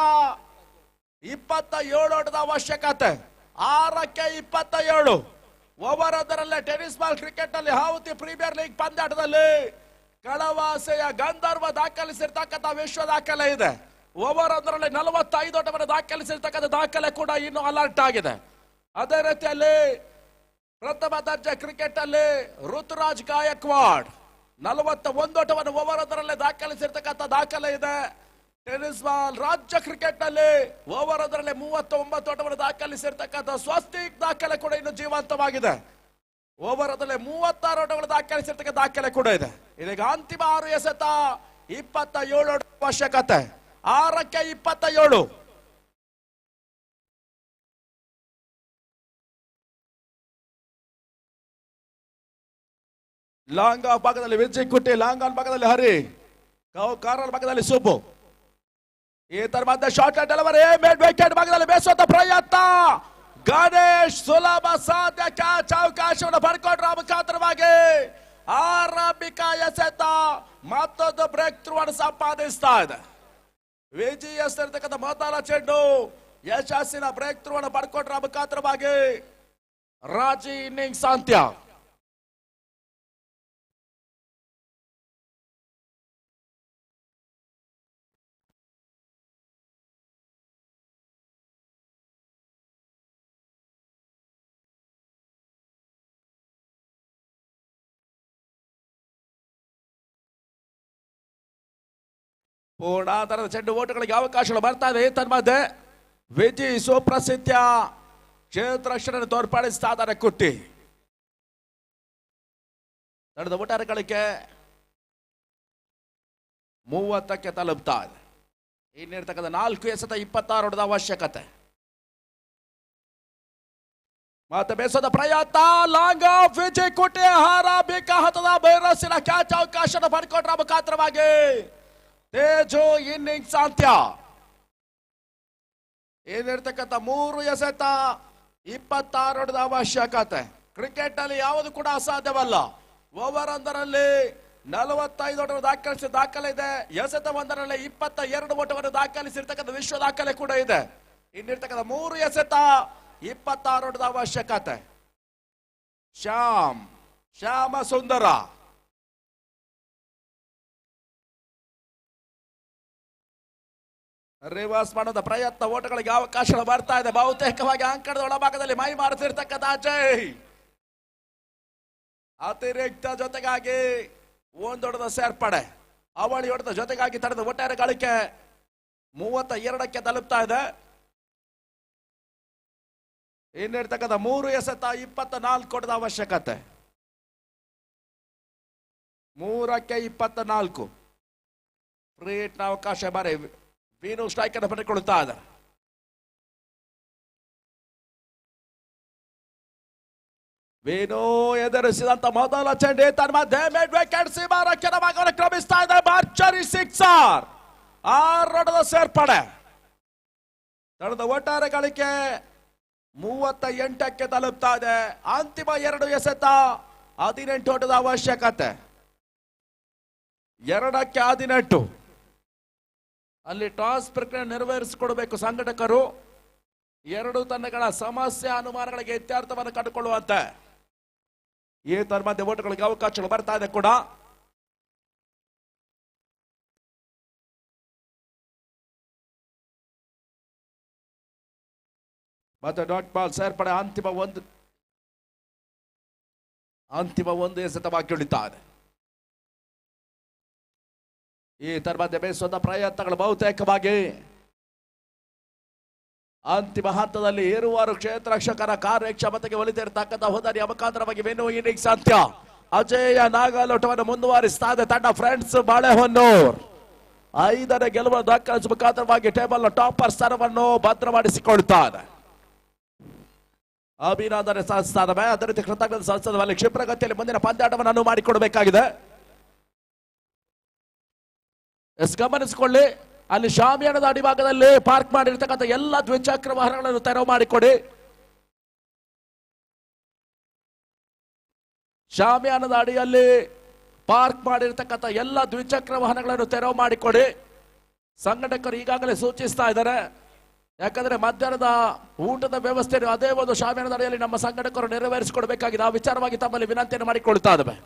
27 ಓಟದ ಅವಶ್ಯಕತೆ. 6ಕ್ಕೆ 27. ಓವರ್ ಅದರಲ್ಲೇ ಟೆನಿಸ್ ಬಾಲ್ ಕ್ರಿಕೆಟ್ ನಲ್ಲಿ ಹಾವುತಿ ಪ್ರೀಮಿಯರ್ ಲೀಗ್ ಪಂದ್ಯಾಟದಲ್ಲಿ ಕಳವಾಸೆಯ ಗಂಧರ್ವ ದಾಖಲಿಸಿರ್ತಕ್ಕಂಥ ವಿಶ್ವ ದಾಖಲೆ ಇದೆ. ಓವರ್ ಅದರಲ್ಲಿ 45 ಓಟವನ್ನು ದಾಖಲಿಸಿರ್ತಕ್ಕಂಥ ದಾಖಲೆ ಕೂಡ ಇನ್ನು ಅಲರ್ಟ್ ಆಗಿದೆ. ಅದೇ ರೀತಿಯಲ್ಲಿ ಪ್ರಥಮ ದರ್ಜೆ ಕ್ರಿಕೆಟ್ ಅಲ್ಲಿ ಋತುರಾಜ್ ಗಾಯಕ್ವಾಡ್ 41 ಓಟವನ್ನು ಓವರ್ ಅದರಲ್ಲೇ ದಾಖಲಿಸಿರ್ತಕ್ಕಂಥ ದಾಖಲೆ ಇದೆ. ಟೆನಿಸ್ ಬಾಲ್ ರಾಜ್ಯ ಕ್ರಿಕೆಟ್ ನಲ್ಲಿ ಓವರ್ ಅದರಲ್ಲಿ 39 ಓಟವನ್ನು ದಾಖಲಿಸಿರ್ತಕ್ಕಂಥ ಸ್ವಸ್ತಿಕ್ ದಾಖಲೆ ಕೂಡ ಇನ್ನು ಜೀವಂತವಾಗಿದೆ. ಓವರ್ ಅದರಲ್ಲಿ 36 ಓಟಗಳು ದಾಖಲಿಸಿರ್ತಕ್ಕ ದಾಖಲೆ ಕೂಡ ಇದೆ. ಇದೀಗ ಅಂತಿಮ 6 ಎಸೆತ 27 ಓಟ ಅವಶ್ಯಕತೆ. 6ಕ್ಕೆ 27. ಲಾಂಗ್ ಆಫ್ ಭಾಗದಲ್ಲಿ ವಿಜಯ್ ಕುಟ್ಟಿ, ಲಾಂಗ್ ಆನ್ ಭಾಗದಲ್ಲಿ ಹರಿ, ಕಾರ್ನರ್ ಭಾಗದಲ್ಲಿ ಸುಬ್ಬು. ಈ ತರ ಮಧ್ಯೆ ಶಾರ್ಟ್ ಡೆಲಿವರಿ ಮೇಡ್ ವಿಕೆಟ್ ಭಾಗದಲ್ಲಿ ಬೇಸುವಂತ ಪ್ರಯತ್ನ. ಗಣೇಶ್ ಸುಲಭ ಸಾಧ್ಯ ಕ್ಯಾಚ್ ಅವಕಾಶವನ್ನು ಪಡ್ಕೊಂಡ್ರ ಮುಖಾಂತರವಾಗಿ ಆರಂಭಿಕ ಎಸೆತ ಮತ್ತೊಂದು ಬ್ರೇಕ್ ಥ್ರೂ ಅನ್ನು ಸಂಪಾದಿಸ್ತಾ ಇದೆ. ವಿಜಯಿಸಿರ್ತಕ್ಕಂಥ ಮೊದಲ ಚೆಂಡು ಯಶಸ್ಸಿನ ಬ್ರೇಕ್ ಥ್ರೂ ಅನ್ನು ಪಡ್ಕೊಂಡ್ರ ಮುಖಾಂತರವಾಗಿ ರಾಜಿ ಇನ್ನಿಂಗ್ಸ್ ಅಂತ್ಯ. ಪೂರ್ಣಾಂತರದ ಚೆಂಡು ಓಟಗಳಿಗೆ ಅವಕಾಶಗಳು ಬರ್ತಾ ಇದೆ. ತನ್ಮಧ್ಯೆ ವಿಜಯ್ ಸುಪ್ರಸಿದ್ಧ ಕ್ಷೇತ್ರ ತೋರ್ಪಡಿಸ್ತಾ ಇದ್ದಾರೆ ಕುಟ್ಟಿ. ನಡೆದ ಒಟ್ಟಾರೆ ಗಳಿಕೆ 30ಕ್ಕೆ ತಲುಪ್ತಾ ಇದೆ. ಇನ್ನಿರ್ತಕ್ಕಂಥ 4 ಎಸೆತ 26 ಹೊಡೆದ ಅವಶ್ಯಕತೆ. ಮತ್ತೆ ಬೇಸದ ಪ್ರಯತ್ನ ಲಾಂಗ್ ಆಫ್ ವಿಜಯ್ ಕುಟ್ಟಿ ಆರಂಭಿಕ ಹಂತದ ಬೈರಸಿನ ಕ್ಯಾಚ್ ಅವಕಾಶ ಪಡ್ಕೊಂಡ್ರ ಮುಖಾಂತರವಾಗಿ ತೇಜು ಇನ್ನಿಂಗ್ಸ್ ಅಂತ್ಯ. ಏನಿರ್ತಕ್ಕಂಥ 3 ಎಸೆತ 26 ಹೊಡೆದ ಅವಶ್ಯಕತೆ. ಕ್ರಿಕೆಟ್ ನಲ್ಲಿ ಯಾವುದು ಕೂಡ ಅಸಾಧ್ಯವಲ್ಲ. ಓವರ್ ಒಂದರಲ್ಲಿ 45 ಓಟವನ್ನು ದಾಖಲಿಸಿದ ದಾಖಲೆ ಇದೆ. ಎಸೆತ ಒಂದರಲ್ಲಿ 22 ಓಟವನ್ನು ದಾಖಲಿಸಿರ್ತಕ್ಕಂಥ ವಿಶ್ವ ದಾಖಲೆ ಕೂಡ ಇದೆ. ಇನ್ನಿರ್ತಕ್ಕಂಥ 3 ಎಸೆತ 26 ಹೊಡೆದ ಅವಶ್ಯಕತೆ. ಶ್ಯಾಮ ಸುಂದರ ರಿವರ್ಸ್ ಮಾಡೋದ ಪ್ರಯತ್ನ, ಓಟಗಳಿಗೆ ಅವಕಾಶ ಬರ್ತಾ ಇದೆ. ಬಹುತೇಕವಾಗಿ ಅಂಕಣದ ಒಳಭಾಗದಲ್ಲಿ ಮೈ ಮಾರುತ್ತಿರ್ತಕ್ಕಂಥ ಅಜಯ್ ಅತಿರಿಕ್ತ ಜೊತೆಗಾಗಿ ಒಂದೊಡದ ಸೇರ್ಪಡೆ, ಅವಳಿ ಹೊಡೆದ ಜೊತೆಗಾಗಿ ತಡೆದ ಒಟ್ಟಾರೆ ಗಳಿಕೆ 32ಕ್ಕೆ ತಲುಪ್ತಾ ಇದೆ. ಇನ್ನಿರ್ತಕ್ಕಂಥ 3 ಎಸೆತ 24 ಹೊಡೆದ ಅವಶ್ಯಕತೆ. 3ಕ್ಕೆ 24 ಫ್ರೀ ಹಿಟ್ನ ಅವಕಾಶ ಬಾರಿ ವೀನು ಸ್ಟ್ರೈಕ್ ಅನ್ನು ಪಡೆದುಕೊಳ್ಳುತ್ತಾ ಇದ್ದಾರೆ. ವೀನು ಎದುರಿಸಿದಂತ ಮೊದಲ ಚೆಂಡು ತನ್ನ ಮಧ್ಯೆ ಮಿಡ್ ವಿಕೆಟ್ ಸೀಮಾರಕ್ಕೆ ಭಾಗವನ್ನು ಕ್ರಮಿಸ್ತಾ ಇದೆ. ಭರ್ಜರಿ ಸಿಕ್ಸರ್, 6 ಹೊಡೆದ ಸೇರ್ಪಡೆ. ತಡೆದ ಒಟ್ಟಾರೆ ಗಳಿಕೆ 38ಕ್ಕೆ ತಲುಪ್ತಾ ಇದೆ. ಅಂತಿಮ 2 ಎಸೆತ 18 ಹೊಡೆದ ಅವಶ್ಯಕತೆ. 2ಕ್ಕೆ 18 ಅಲ್ಲಿ ಟಾಸ್ ಪ್ರಕ್ರಿಯೆ ನೆರವೇರಿಸಿಕೊಡಬೇಕು ಸಂಘಟಕರು. 2 ತಂಡಗಳ ಸಮಸ್ಯೆ ಅನುಮಾನಗಳಿಗೆ ಇತ್ಯರ್ಥವನ್ನು ಕಂಡುಕೊಳ್ಳುವಂತೆ ಈ ಮಧ್ಯೆ ಓಟಗಳಿಗೆ ಅವಕಾಶಗಳು ಬರ್ತಾ ಇದೆ ಕೂಡ. ಮತ್ತೆ ಡಾಟ್ ಬಾಲ್ ಸೇರ್ಪಡೆ ಅಂತಿಮ ಒಂದು ಎಸೆತ ಬಾಕಿ ಉಳಿತಾ ಇದೆ. ಈ ಮಧ್ಯೆ ಬೇಯಿಸುವಂತ ಪ್ರಯತ್ನಗಳು ಬಹುತೇಕವಾಗಿ ಅಂತಿಮ ಹಂತದಲ್ಲಿ ಇರುವಾರು ಕ್ಷೇತ್ರ ರಕ್ಷಕರ ಕಾರ್ಯಕ್ಷಮತೆಗೆ ಒಲಿತಿರತಕ್ಕಂಥ ಹೋದಾರಿಯ ಮುಖಾಂತರವಾಗಿ ವೆನ್ನು ಇನ್ನಿಂಗ್ಸ್ ಅಂತ್ಯ. ಅಜೇಯ ನಾಗಾಲೋಟವನ್ನು ಮುಂದುವರಿಸ್ತಾ ಇದೆ ತಂಡ. ಫ್ರೆಂಡ್ಸ್ ಬಾಳೆಹೊನ್ನೂರ್ 5ನೇ ಗೆಲುವನ್ನು ದಾಖಲಿಸುವ ಮುಖಾಂತರವಾಗಿ ಟೇಬಲ್ ನ ಟಾಪರ್ ಸ್ಥಾನವನ್ನು ಭದ್ರ ಮಾಡಿಸಿಕೊಳ್ತಾ ಇದೆ. ಅಭಿನಂದನೆ ಸಲ್ಲಿಸ್ತಾ ಇದ್ದಾವೆ. ಅದೇ ರೀತಿ ಕೃತಜ್ಞತೆ ಸಲ್ಲಿಸಿದ ಮೇಲೆ ಕ್ಷಿಪ್ರಗತಿಯಲ್ಲಿ ಮುಂದಿನ ಪಂದ್ಯಾಟವನ್ನು ಮಾಡಿಕೊಡಬೇಕಾಗಿದೆ. ಗಮನಿಸಿಕೊಳ್ಳಿ, ಅಲ್ಲಿ ಶಾಮಿಯಾನದ ಅಡಿಭಾಗದಲ್ಲಿ ಪಾರ್ಕ್ ಮಾಡಿರ್ತಕ್ಕಂಥ ಎಲ್ಲ ದ್ವಿಚಕ್ರ ವಾಹನಗಳನ್ನು ತೆರವು ಮಾಡಿಕೊಡಿ. ಶಾಮಿಯಾನದ ಅಡಿಯಲ್ಲಿ ಪಾರ್ಕ್ ಮಾಡಿರ್ತಕ್ಕಂಥ ಎಲ್ಲ ದ್ವಿಚಕ್ರ ವಾಹನಗಳನ್ನು ತೆರವು ಮಾಡಿಕೊಡಿ. ಸಂಘಟಕರು ಈಗಾಗಲೇ ಸೂಚಿಸ್ತಾ ಇದ್ದಾರೆ. ಯಾಕಂದ್ರೆ ಮಧ್ಯಾಹ್ನದ ಊಟದ ವ್ಯವಸ್ಥೆ ಅದೇ ಒಂದು ಶಾಮಿಯಾನದ ಅಡಿಯಲ್ಲಿ ನಮ್ಮ ಸಂಘಟಕರು ನೆರವೇರಿಸಿಕೊಡಬೇಕಾಗಿದೆ. ಆ ವಿಚಾರವಾಗಿ ತಮ್ಮಲ್ಲಿ ವಿನಂತಿಯನ್ನು ಮಾಡಿಕೊಳ್ತಾ ಇದ್ದಾವೆ.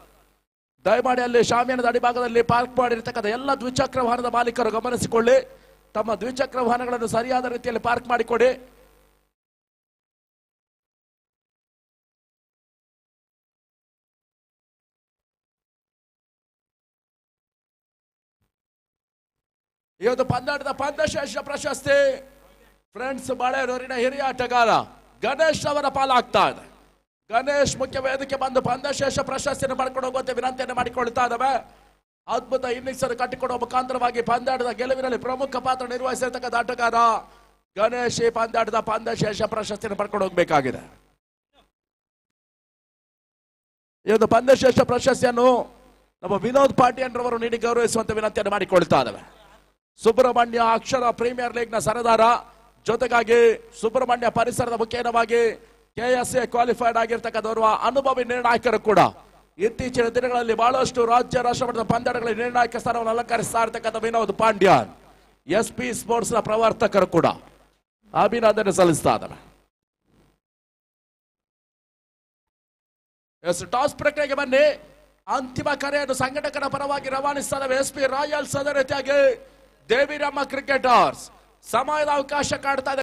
ದಯಮಾಡಿ ಅಲ್ಲಿ ಶಾಮಿಯಾನದ ಅಡಿಭಾಗದಲ್ಲಿ ಪಾರ್ಕ್ ಮಾಡಿರ್ತಕ್ಕಂಥ ಎಲ್ಲ ದ್ವಿಚಕ್ರ ವಾಹನದ ಮಾಲೀಕರು ಗಮನಿಸಿಕೊಳ್ಳಿ. ತಮ್ಮ ದ್ವಿಚಕ್ರ ವಾಹನಗಳನ್ನು ಸರಿಯಾದ ರೀತಿಯಲ್ಲಿ ಪಾರ್ಕ್ ಮಾಡಿಕೊಡಿ. ಇವತ್ತು ಪಂದ್ಯಾಟದ ಪಂದ್ಯಶ್ರೇಷ್ಠ ಪ್ರಶಸ್ತಿ ಫ್ರೆಂಡ್ಸ್ ಬಾಳೆಹೊನ್ನೂರಿನ ಹಿರಿಯ ಆಟಗಾರ ಗಣೇಶ್ ಅವರ ಪಾಲಾಗ್ತಾ ಇದೆ. ಗಣೇಶ್ ಮುಖ್ಯ ವೇದಿಕೆ ಬಂದು ಪಂದ್ಯಶ್ರೇಷ್ಠ ಪ್ರಶಸ್ತಿಯನ್ನು ಪಡ್ಕೊಂಡು ಹೋಗುವಂತೆ ವಿನಂತಿಯನ್ನು ಮಾಡಿಕೊಳ್ತಾ ಇದ್ದಾವೆ. ಅದ್ಭುತ ಇನ್ನಿಂಗ್ಸ್ ಅನ್ನು ಕಟ್ಟಿಕೊಡುವ ಮುಖಾಂತರವಾಗಿ ಪಂದ್ಯಾಟದ ಗೆಲುವಿನಲ್ಲಿ ಪ್ರಮುಖ ಪಾತ್ರ ನಿರ್ವಹಿಸಿರ್ತಕ್ಕಂಥ ಆಟಗಾರ ಗಣೇಶ್ ಈ ಪಂದ್ಯಾಟದ ಪಂದ್ಯಶ್ರೇಷ್ಠ ಪ್ರಶಸ್ತಿಯನ್ನು ಪಡ್ಕೊಂಡು ಹೋಗಬೇಕಾಗಿದೆ. ಈ ಒಂದು ಪಂದ್ಯಶ್ರೇಷ್ಠ ಪ್ರಶಸ್ತಿಯನ್ನು ನಮ್ಮ ವಿನೋದ್ ಪಾಟೀಲ್ ರವರು ನೀಡಿ ಗೌರವಿಸುವಂತೆ ವಿನಂತಿಯನ್ನು ಮಾಡಿಕೊಳ್ತಾ ಇದ್ದಾವೆ. ಸುಬ್ರಹ್ಮಣ್ಯ ಅಕ್ಷರ ಪ್ರೀಮಿಯರ್ ಲೀಗ್ ನ ಸರದಾರ ಜೊತೆಗಾಗಿ ಸುಬ್ರಹ್ಮಣ್ಯ ಪರಿಸರದ ಮುಖೇನವಾಗಿ KSA ಕ್ವಾಲಿಫೈಡ್ ಆಗಿರ್ತಕ್ಕಂಥವ್ರು ಅನುಭವಿ ನಿರ್ಣಾಯಕರು ಕೂಡ ಇತ್ತೀಚಿನ ದಿನಗಳಲ್ಲಿ ಬಹಳಷ್ಟು ರಾಜ್ಯ ರಾಷ್ಟ್ರಮಟ್ಟದ ಪಂದ್ಯಗಳಲ್ಲಿ ನಿರ್ಣಾಯಕ ಸ್ಥಾನವನ್ನು ಅಲಂಕರಿಸ್ತಾ ಇರ್ತಕ್ಕಂಥ ವಿನೋದ್ ಪಾಂಡ್ಯನ್ SP ಸ್ಪೋರ್ಟ್ಸ್ ನ ಪ್ರವರ್ತಕರು ಕೂಡ ಅಭಿನಂದನೆ ಸಲ್ಲಿಸ್ತಾ ಇದ್ದಾರೆ. ಟಾಸ್ ಪ್ರಕ್ರಿಯೆಗೆ ಬನ್ನಿ. ಅಂತಿಮ ಕರೆಯನ್ನು ಸಂಘಟಕರ ಪರವಾಗಿ ರವಾನಿಸ್ತಾರೆ SP ರಾಯಲ್ಸ್. ಅದೇ ರೀತಿಯಾಗಿ ದೇವಿರಮ್ಮ ಕ್ರಿಕೆಟರ್ಸ್ ಸಮಯದ ಅವಕಾಶ ಕಾಡ್ತಾ ಇದೆ.